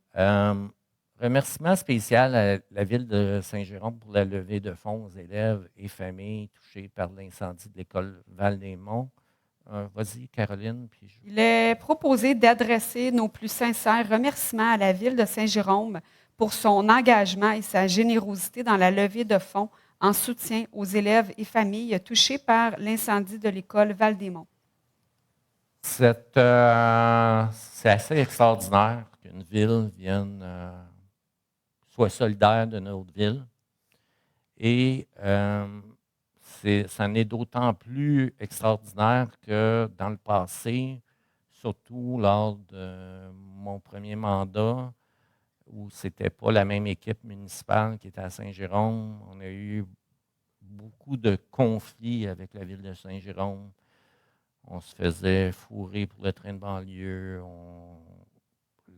remerciement spécial à la Ville de Saint-Jérôme pour la levée de fonds aux élèves et familles touchées par l'incendie de l'école Val-des-Monts. Vas-y, Caroline. Il est proposé d'adresser nos plus sincères remerciements à la Ville de Saint-Jérôme pour son engagement et sa générosité dans la levée de fonds en soutien aux élèves et familles touchés par l'incendie de l'école Val-des-Monts. C'est assez extraordinaire qu'une ville vienne soit solidaire de notre ville. Et ça en est d'autant plus extraordinaire que dans le passé, surtout lors de mon premier mandat, où ce n'était pas la même équipe municipale qui était à Saint-Jérôme, on a eu beaucoup de conflits avec la ville de Saint-Jérôme. On se faisait fourrer pour le train de banlieue,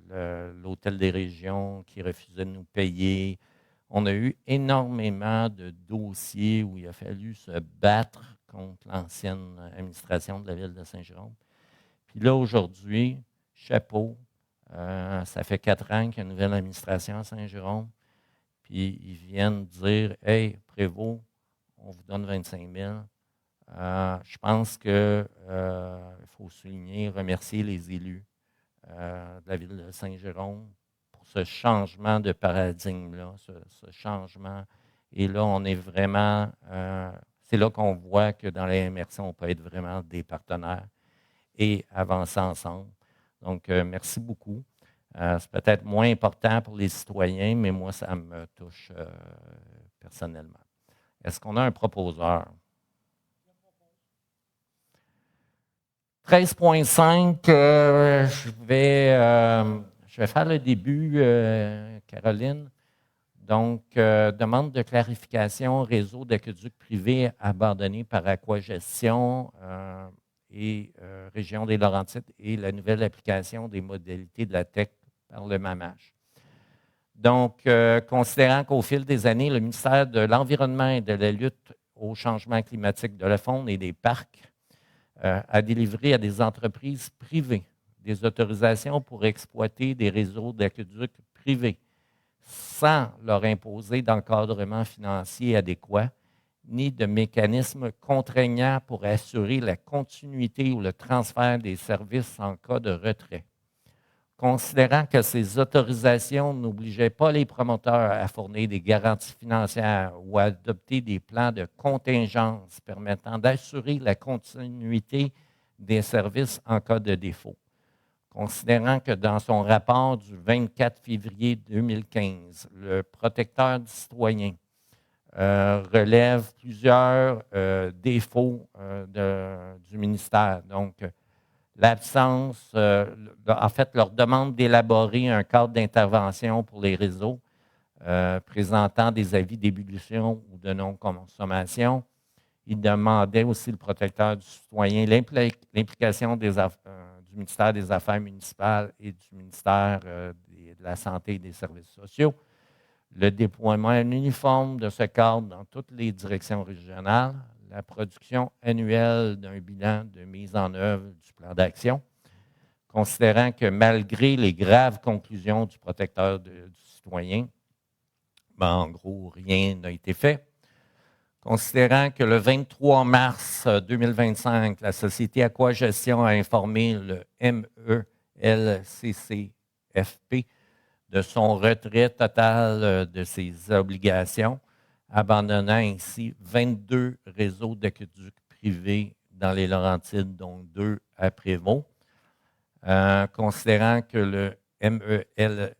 l'hôtel des régions qui refusait de nous payer. On a eu énormément de dossiers où il a fallu se battre contre l'ancienne administration de la ville de Saint-Jérôme. Puis là, aujourd'hui, chapeau, ça fait 4 ans qu'il y a une nouvelle administration à Saint-Jérôme. Puis ils viennent dire « Hey, Prévost, on vous donne 25 000 ». Je pense qu'il faut souligner, remercier les élus de la ville de Saint-Jérôme pour ce changement de paradigme-là, ce changement. Et là, on est vraiment, c'est là qu'on voit que dans la MRC, on peut être vraiment des partenaires et avancer ensemble. Donc, merci beaucoup. C'est peut-être moins important pour les citoyens, mais moi, ça me touche personnellement. Est-ce qu'on a un proposeur? 13.5, je vais faire le début, Caroline. Donc, demande de clarification, réseau d'aqueducs privés abandonné par Aquagestion et Région des Laurentides et la nouvelle application des modalités de la TEC par le MAMACH. Donc, considérant qu'au fil des années, le ministère de l'Environnement et de la lutte au changement climatique de la faune et des parcs a délivré à des entreprises privées des autorisations pour exploiter des réseaux d'aqueducs privés sans leur imposer d'encadrement financier adéquat ni de mécanismes contraignants pour assurer la continuité ou le transfert des services en cas de retrait. Considérant que ces autorisations n'obligeaient pas les promoteurs à fournir des garanties financières ou à adopter des plans de contingence permettant d'assurer la continuité des services en cas de défaut. Considérant que dans son rapport du 24 février 2015, le protecteur du citoyen relève plusieurs défauts du ministère. Donc, l'absence, en fait, leur demande d'élaborer un cadre d'intervention pour les réseaux présentant des avis d'ébullition ou de non-consommation. Il demandait aussi, le protecteur du citoyen, l'implication du ministère des Affaires municipales et du ministère de la Santé et des Services sociaux, le déploiement uniforme de ce cadre dans toutes les directions régionales, la production annuelle d'un bilan de mise en œuvre du plan d'action, considérant que malgré les graves conclusions du protecteur du citoyen, en gros, rien n'a été fait. Considérant que le 23 mars 2025, la Société Aquagestion a informé le MELCCFP de son retrait total de ses obligations, abandonnant ainsi 22 réseaux d'aqueducs privés dans les Laurentides, dont 2 à Prévost. Considérant que le MELCCFP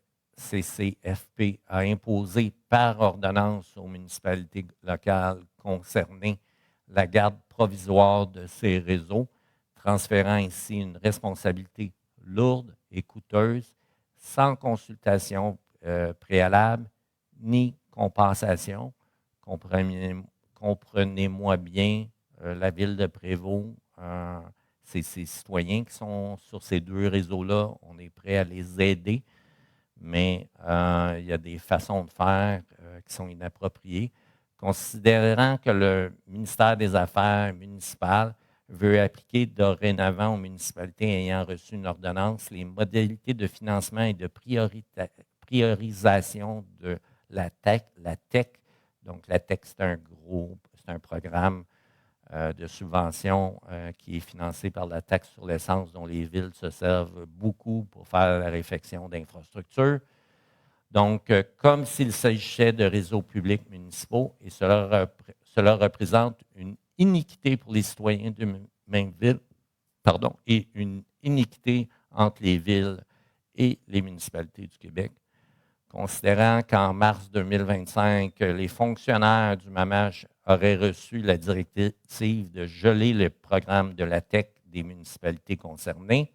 a imposé par ordonnance aux municipalités locales concernées la garde provisoire de ces réseaux, transférant ainsi une responsabilité lourde et coûteuse, sans consultation préalable ni compensation. Comprenez-moi bien, la ville de Prévost, c'est ces citoyens qui sont sur ces 2 réseaux-là. On est prêt à les aider, mais il y a des façons de faire qui sont inappropriées. Considérant que le ministère des Affaires municipales veut appliquer dorénavant aux municipalités ayant reçu une ordonnance les modalités de financement et de priorisation de la TEC. Donc, la TEC, c'est un programme de subvention qui est financé par la taxe sur l'essence, dont les villes se servent beaucoup pour faire la réfection d'infrastructures. Donc, comme s'il s'agissait de réseaux publics municipaux, et cela représente une iniquité pour les citoyens de même ville, et une iniquité entre les villes et les municipalités du Québec. Considérant qu'en mars 2025, les fonctionnaires du MAMACH auraient reçu la directive de geler le programme de la TEC des municipalités concernées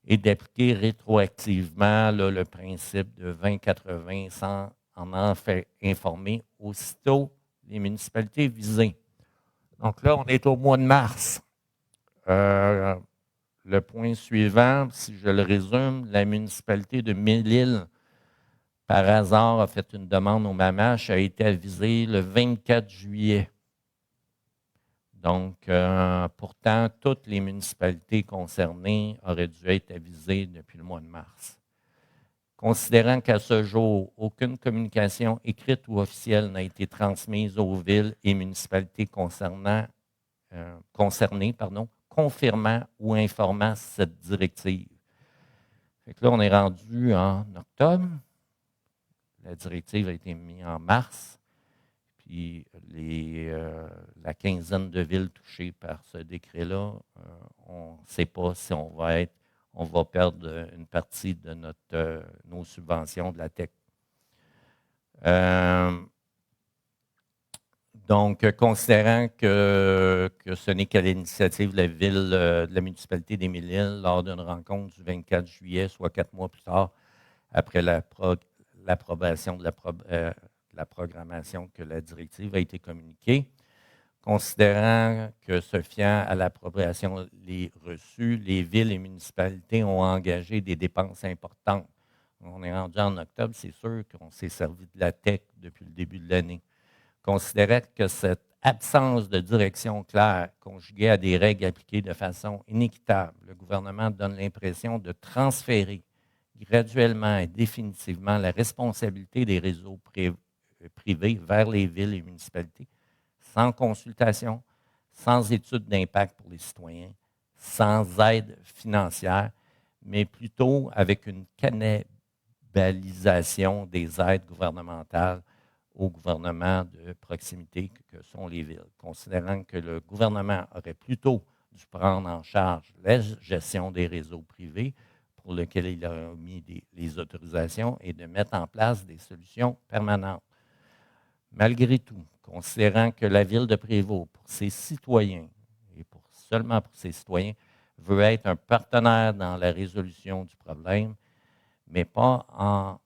et d'appliquer rétroactivement le principe de 20-80 sans en faire informer aussitôt les municipalités visées. Donc là, on est au mois de mars. Le point suivant, si je le résume, la municipalité de Mille-Îles, par hasard, a fait une demande au MAMACH, a été avisée le 24 juillet. Donc, pourtant, toutes les municipalités concernées auraient dû être avisées depuis le mois de mars. Considérant qu'à ce jour, aucune communication écrite ou officielle n'a été transmise aux villes et municipalités concernées, confirmant ou informant cette directive. Fait que là, on est rendu en octobre. La directive a été mise en mars. Puis la quinzaine de villes touchées par ce décret-là, on ne sait pas si on va perdre une partie de nos subventions de la TEC. Donc, considérant que ce n'est qu'à l'initiative de la ville, de la municipalité des Mille-Îles, lors d'une rencontre du 24 juillet, soit 4 mois plus tard, après l'approbation de la programmation que la directive a été communiquée, considérant que se fiant à l'approbation reçue, les villes et municipalités ont engagé des dépenses importantes. On est rendu en octobre, c'est sûr qu'on s'est servi de la TEC depuis le début de l'année. Considérant que cette absence de direction claire, conjuguée à des règles appliquées de façon inéquitable, le gouvernement donne l'impression de transférer graduellement et définitivement la responsabilité des réseaux privés vers les villes et municipalités, sans consultation, sans étude d'impact pour les citoyens, sans aide financière, mais plutôt avec une cannibalisation des aides gouvernementales au gouvernement de proximité que sont les villes, considérant que le gouvernement aurait plutôt dû prendre en charge la gestion des réseaux privés pour lesquels il a mis les autorisations et de mettre en place des solutions permanentes. Malgré tout, considérant que la ville de Prévost, pour ses citoyens, et seulement pour ses citoyens, veut être un partenaire dans la résolution du problème, mais pas en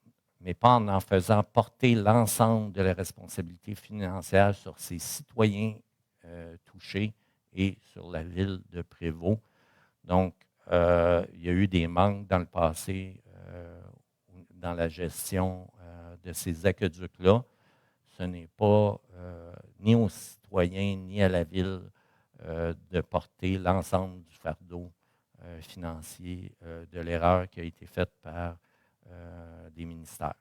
faisant porter l'ensemble de la responsabilité financière sur ses citoyens touchés et sur la ville de Prévost. Donc, il y a eu des manques dans le passé dans la gestion de ces aqueducs-là. Ce n'est pas ni aux citoyens ni à la ville de porter l'ensemble du fardeau financier de l'erreur qui a été faite par des ministères.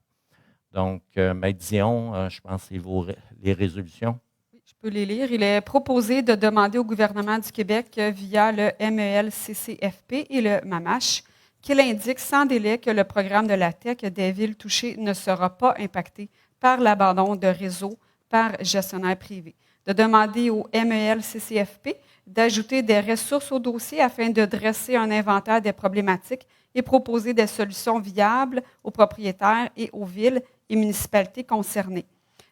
Donc, Maître Dion, je pense que c'est les résolutions. Oui, je peux les lire. Il est proposé de demander au gouvernement du Québec, via le MEL-CCFP et le MAMACH, qu'il indique sans délai que le programme de la TEC des villes touchées ne sera pas impacté par l'abandon de réseaux par gestionnaire privé. De demander au MEL-CCFP d'ajouter des ressources au dossier afin de dresser un inventaire des problématiques et proposer des solutions viables aux propriétaires et aux villes et municipalités concernées.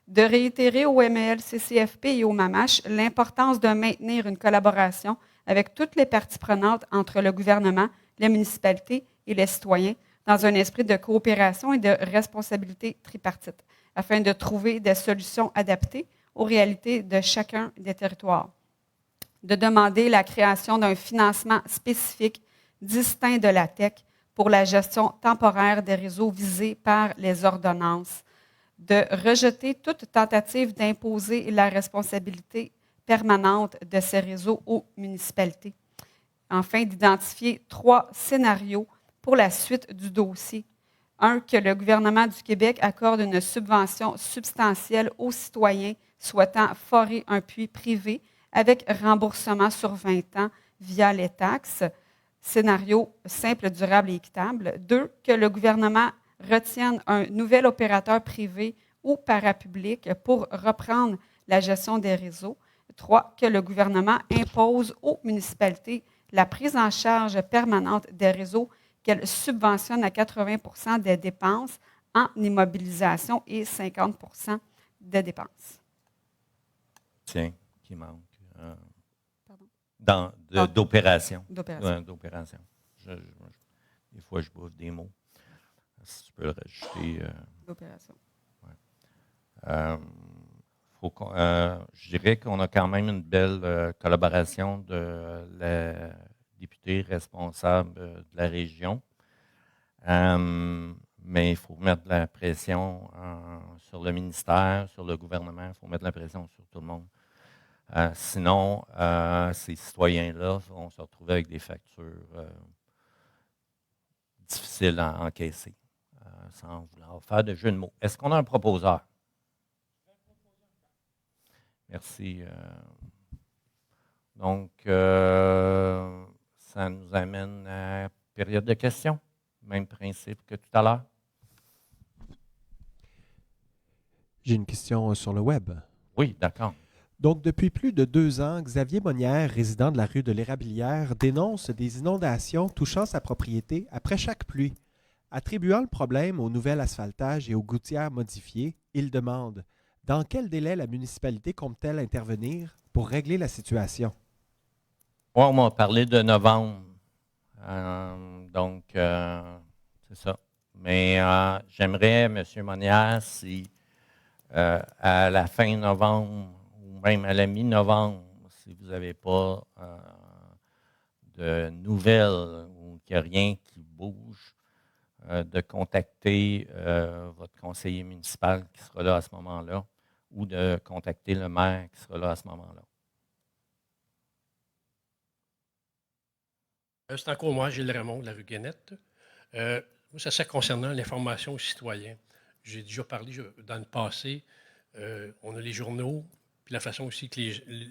De réitérer au MEL-CCFP et au MAMACH l'importance de maintenir une collaboration avec toutes les parties prenantes entre le gouvernement, les municipalités et les citoyens dans un esprit de coopération et de responsabilité tripartite, afin de trouver des solutions adaptées aux réalités de chacun des territoires. De demander la création d'un financement spécifique distinct de la TEC pour la gestion temporaire des réseaux visés par les ordonnances. De rejeter toute tentative d'imposer la responsabilité permanente de ces réseaux aux municipalités. Enfin, d'identifier 3 scénarios pour la suite du dossier. 1, que le gouvernement du Québec accorde une subvention substantielle aux citoyens souhaitant forer un puits privé avec remboursement sur 20 ans via les taxes. Scénario simple, durable et équitable. 2, que le gouvernement retienne un nouvel opérateur privé ou parapublic pour reprendre la gestion des réseaux. 3, que le gouvernement impose aux municipalités la prise en charge permanente des réseaux qu'elle subventionne à 80 des dépenses en immobilisation et 50 des dépenses. Tiens, qui manque. Pardon? D'opération. D'opération. Des fois, je bouffe des mots. Si tu peux le rajouter. D'opération. Ouais. Je dirais qu'on a quand même une belle collaboration de la députée responsable de la région. Mais il faut mettre de la pression sur le ministère, sur le gouvernement. Il faut mettre de la pression sur tout le monde. Sinon, ces citoyens-là vont se retrouver avec des factures difficiles à encaisser, sans vouloir faire de jeu de mots. Est-ce qu'on a un proposeur? Merci. Donc, ça nous amène à la période de questions. Même principe que tout à l'heure. J'ai une question sur le web. Oui, d'accord. Donc, depuis plus de 2 ans, Xavier Monnière, résident de la rue de l'Érablière, dénonce des inondations touchant sa propriété après chaque pluie. Attribuant le problème au nouvel asphaltage et aux gouttières modifiées, il demande « Dans quel délai la municipalité compte-t-elle intervenir pour régler la situation? » On m'a parlé de novembre. Donc, c'est ça. Mais j'aimerais, M. Monnière, si à la fin novembre ou même à la mi-novembre, si vous n'avez pas de nouvelles ou qu'il n'y a rien qui bouge, de contacter votre conseiller municipal qui sera là à ce moment-là. ou de contacter le maire qui sera là à ce moment-là. C'est encore moi, Gilles Raymond, de la rue Guénette. Moi, ça concernant l'information aux citoyens. J'ai déjà parlé dans le passé, on a les journaux, puis la façon aussi que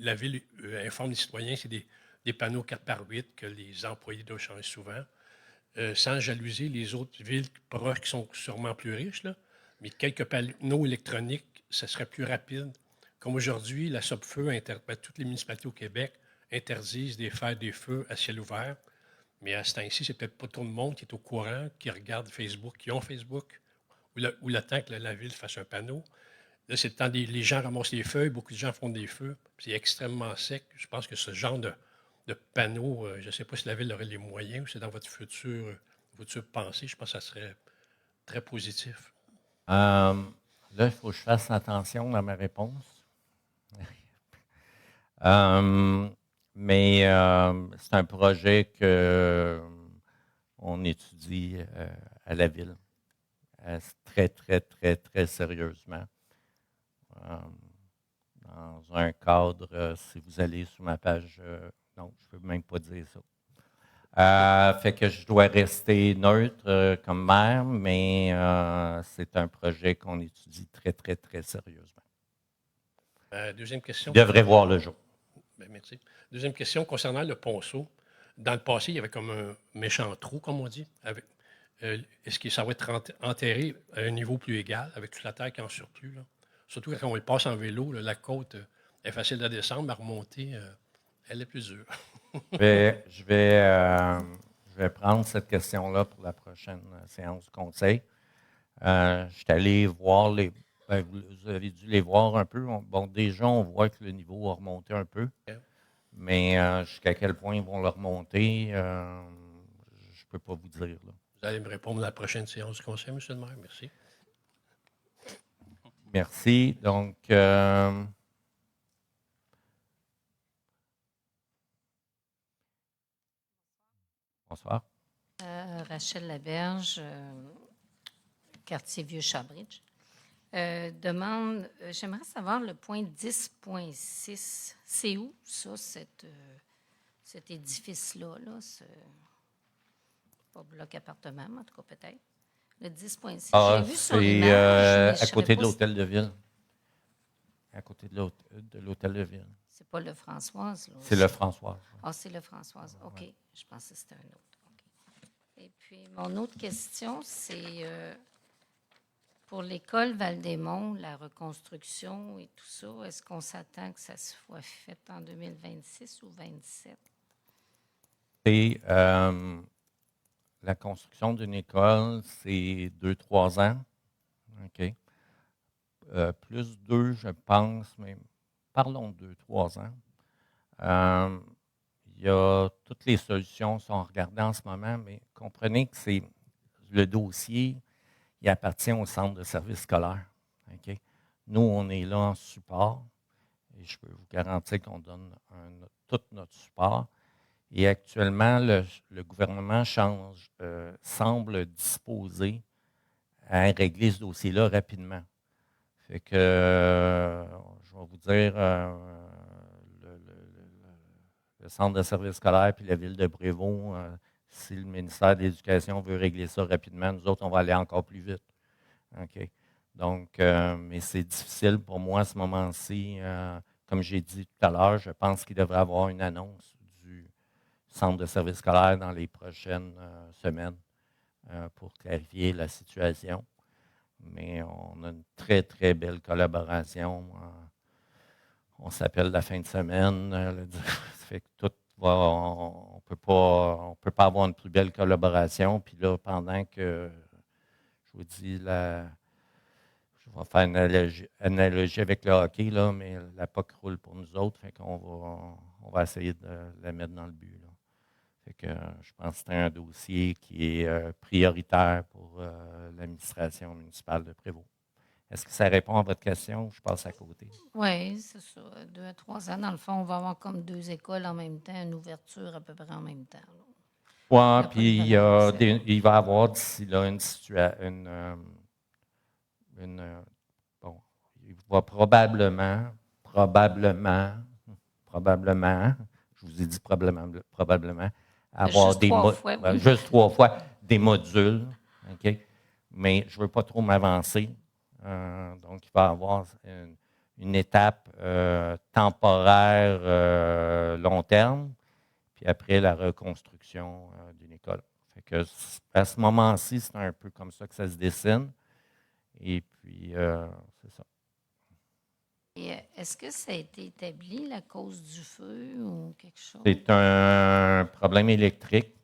la ville informe les citoyens, c'est des panneaux 4x8 que les employés doivent changer souvent, sans jalouser les autres villes proches qui sont sûrement plus riches, là, mais quelques panneaux électroniques, ça serait plus rapide. Comme aujourd'hui, la Sopfeu, toutes les municipalités au Québec interdisent de faire des feux à ciel ouvert. Mais à ce temps-ci, c'est peut-être pas tout le monde qui est au courant, qui regarde Facebook, qui ont Facebook, ou le temps que la ville fasse un panneau. Là, c'est le temps les gens ramassent les feuilles, beaucoup de gens font des feux, c'est extrêmement sec. Je pense que ce genre de panneau, je ne sais pas si la ville aurait les moyens ou c'est dans votre future pensée, je pense que ça serait très positif. Là, il faut que je fasse attention à ma réponse. Mais c'est un projet qu'on étudie à la ville très, très, très, très sérieusement. Dans un cadre, si vous allez sur ma page, non, je ne peux même pas dire ça. Fait que je dois rester neutre comme maire, mais c'est un projet qu'on étudie très, très, très sérieusement. Deuxième question. Il devrait voir le jour. Bien, merci. Deuxième question concernant le ponceau. Dans le passé, il y avait comme un méchant trou, comme on dit. Est-ce que ça va être enterré à un niveau plus égal, avec toute la terre qui est en surplus, là? Surtout quand on le passe en vélo, là, la côte est facile à descendre, mais à remonter, elle est plus dure. Je vais prendre cette question-là pour la prochaine séance du conseil. Je suis allé voir vous avez dû les voir un peu. Bon, déjà, on voit que le niveau a remonté un peu. Mais jusqu'à quel point ils vont le remonter, je ne peux pas vous dire. Là. Vous allez me répondre à la prochaine séance du conseil, M. le maire. Merci. Merci. Donc, bonsoir. Rachel Laberge, quartier Vieux-Chabridge. J'aimerais savoir le point 10.6. C'est où, ça, cet édifice-là? Là, pas bloc appartement, mais en tout cas, peut-être. Le 10.6. Ah, j'ai vu sur l'image, à côté de l'hôtel de ville. À côté de l'hôtel de ville. C'est pas le Françoise, là? C'est le Françoise. Ah, c'est le Françoise. OK. Ouais. Je pensais que c'était un autre. Okay. Et puis, mon autre question, c'est pour l'école Val-des-Monts, la reconstruction et tout ça, est-ce qu'on s'attend que ça soit fait en 2026 ou 2027? C'est la construction d'une école, c'est 2-3 ans. OK. Plus 2, je pense, mais parlons de 2-3 ans. Il y a toutes les solutions sont regardées en ce moment, mais comprenez que c'est le dossier, il appartient au centre de services scolaires. Okay? Nous, on est là en support et je peux vous garantir qu'on donne tout notre support. Et actuellement, le gouvernement semble disposé à régler ce dossier-là rapidement. Fait que, je vais vous dire, le centre de services scolaires puis la ville de Brévaux, si le ministère de l'Éducation veut régler ça rapidement, nous autres, on va aller encore plus vite. OK? Donc, mais c'est difficile pour moi à ce moment-ci. Comme j'ai dit tout à l'heure, je pense qu'il devrait y avoir une annonce du centre de services scolaires dans les prochaines semaines pour clarifier la situation. Mais on a une très, très belle collaboration. On s'appelle la fin de semaine. Ça fait que tout va, on ne peut pas avoir une plus belle collaboration. Puis là, pendant que, je vous dis, je vais faire une analogie avec le hockey, là, mais la POC roule pour nous autres. Fait qu'on va essayer de la mettre dans le but. Là. Fait que je pense que c'est un dossier qui est prioritaire pour l'administration municipale de Prévost. Est-ce que ça répond à votre question ou je passe à côté? Oui, c'est ça. 2 à 3 ans, dans le fond, on va avoir comme 2 écoles en même temps, une ouverture à peu près en même temps. Oui, puis il va y avoir d'ici là vais probablement, je vous ai dit probablement, avoir Juste trois fois, oui. juste 3 fois des modules, OK? Mais je ne veux pas trop m'avancer. Donc, il va y avoir une étape temporaire long terme, puis après la reconstruction d'une école. Fait que à ce moment-ci, c'est un peu comme ça que ça se dessine. Et puis, c'est ça. Et est-ce que ça a été établi, la cause du feu ou quelque chose? C'est un problème électrique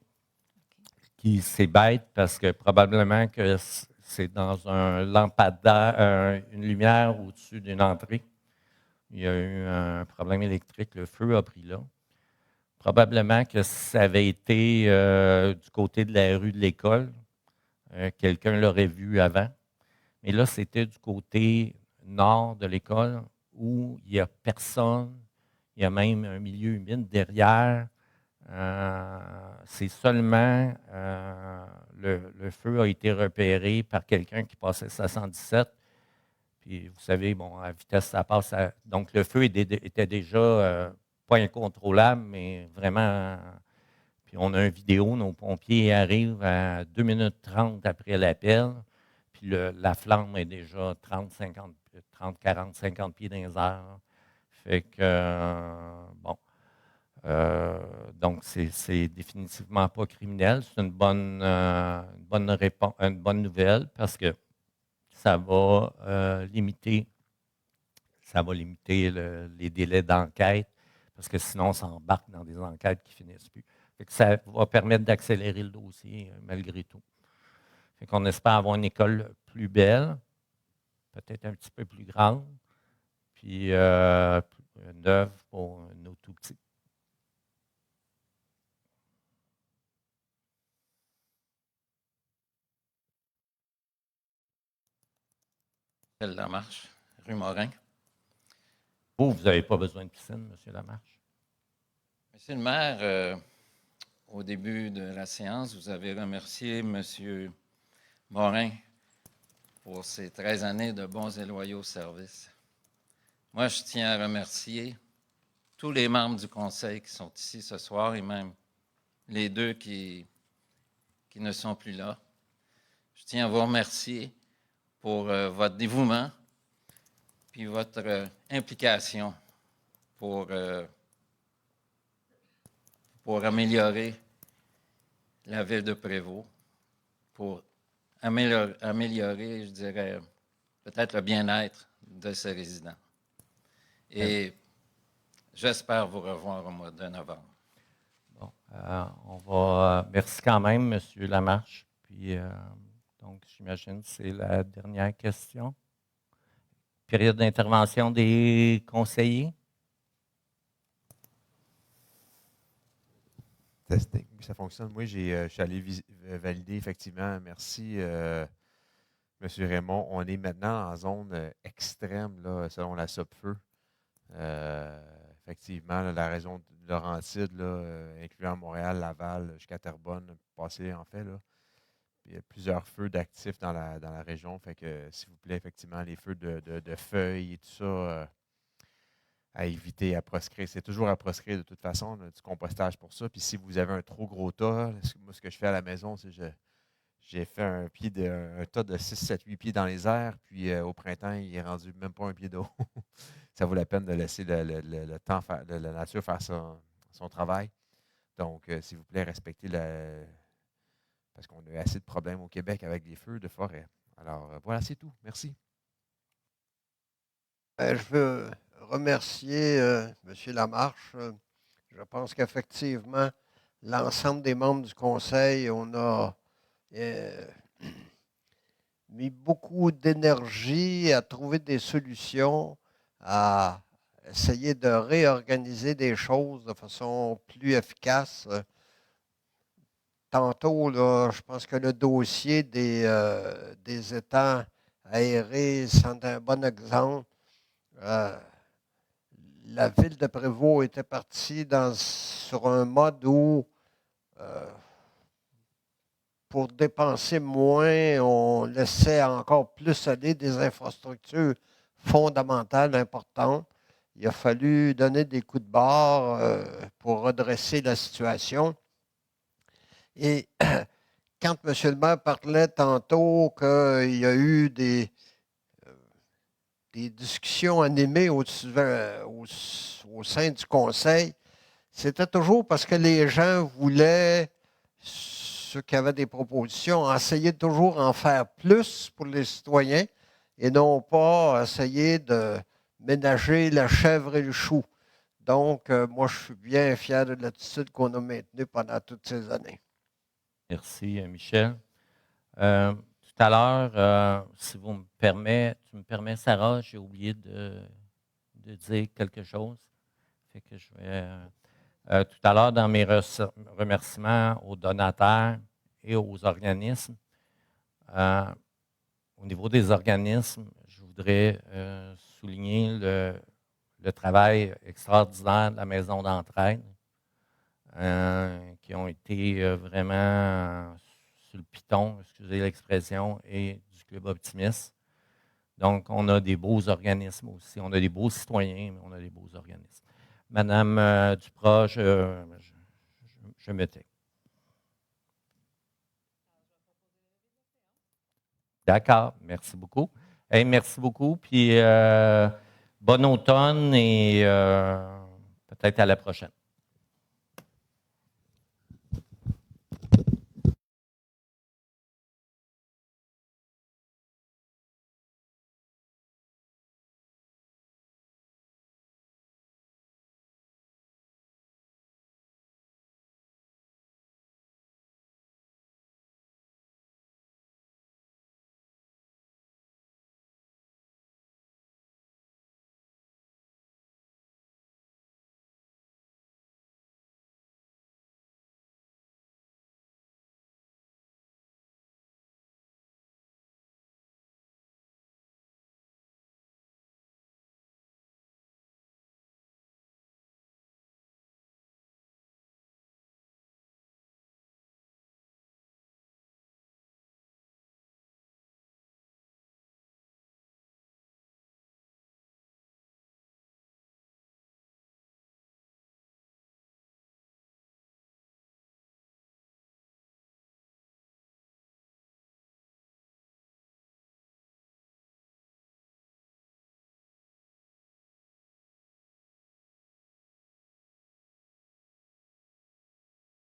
qui c'est bête parce que probablement que c'est dans un lampadaire, une lumière au-dessus d'une entrée. Il y a eu un problème électrique, le feu a pris là. Probablement que ça avait été du côté de la rue de l'école. Quelqu'un l'aurait vu avant. Mais là, c'était du côté nord de l'école où il n'y a personne. Il y a même un milieu humide derrière. C'est seulement le feu a été repéré par quelqu'un qui passait 77. Puis vous savez, bon, à vitesse, ça passe. Donc le feu était déjà pas incontrôlable, mais vraiment. Puis on a une vidéo, nos pompiers arrivent à 2 minutes 30 après l'appel. Puis la flamme est déjà 30, 40, 50 pieds dans les airs. Fait que, bon. Donc, c'est définitivement pas criminel. C'est une bonne nouvelle parce que ça va limiter les délais d'enquête parce que sinon, on s'embarque dans des enquêtes qui finissent plus. Fait que ça va permettre d'accélérer le dossier malgré tout. Fait qu'on espère avoir une école plus belle, peut-être un petit peu plus grande, puis neuve pour nos tout petits. Lamarche, rue Morin. Vous n'avez pas besoin de piscine, M. Lamarche? Monsieur le maire, au début de la séance, vous avez remercié M. Morin pour ses 13 années de bons et loyaux services. Moi, je tiens à remercier tous les membres du conseil qui sont ici ce soir et même les 2 qui ne sont plus là. Je tiens à vous remercier pour votre dévouement puis votre implication pour améliorer la ville de Prévost, pour améliorer, je dirais, peut-être le bien-être de ses résidents. Et j'espère vous revoir au mois de novembre. Bon, merci quand même, M. Lamarche. Puis, donc, j'imagine que c'est la dernière question. Période d'intervention des conseillers. Testing. Oui, ça fonctionne. Moi, je suis allé valider, effectivement. Merci, M. Raymond. On est maintenant en zone extrême, là, selon la SOPFEU. Effectivement, là, la région de Laurentide, incluant Montréal, Laval, jusqu'à Terrebonne, passé en fait. Là. Il y a plusieurs feux d'actifs dans la région. Fait que, s'il vous plaît, effectivement, les feux de feuilles et tout ça, à éviter, à proscrire. C'est toujours à proscrire de toute façon, du compostage pour ça. Puis si vous avez un trop gros tas, moi, ce que je fais à la maison, c'est que j'ai fait un tas de 6, 7, 8 pieds dans les airs. Puis au printemps, il est rendu même pas un pied d'eau. Ça vaut la peine de laisser le temps faire, la nature faire son travail. Donc, s'il vous plaît, respectez parce qu'on a eu assez de problèmes au Québec avec les feux de forêt. Alors, voilà, c'est tout. Merci. Je veux remercier M. Lamarche. Je pense qu'effectivement, l'ensemble des membres du conseil, on a mis beaucoup d'énergie à trouver des solutions, à essayer de réorganiser des choses de façon plus efficace. Tantôt, là, je pense que le dossier des étangs aérés, c'est un bon exemple. La ville de Prévost était partie sur un mode où, pour dépenser moins, on laissait encore plus aller des infrastructures fondamentale, importante. Il a fallu donner des coups de barre pour redresser la situation. Et quand M. le maire parlait tantôt qu'il y a eu des discussions animées au sein du conseil, c'était toujours parce que les gens voulaient, ceux qui avaient des propositions, essayer de toujours en faire plus pour les citoyens et non pas essayer de ménager la chèvre et le chou. Donc, moi, je suis bien fier de l'attitude qu'on a maintenue pendant toutes ces années. Merci, Michel. Tout à l'heure, si tu me permets, Sarah, j'ai oublié de dire quelque chose. Fait que je vais, tout à l'heure, dans mes remerciements aux donateurs et aux organismes, au niveau des organismes, je voudrais souligner le travail extraordinaire de la Maison d'entraide, qui ont été vraiment sur le piton, excusez l'expression, et du Club Optimiste. Donc, on a des beaux organismes aussi. On a des beaux citoyens, mais on a des beaux organismes. Madame Duprat, je me tais. D'accord, merci beaucoup. Hey, merci beaucoup, puis bon automne et peut-être à la prochaine.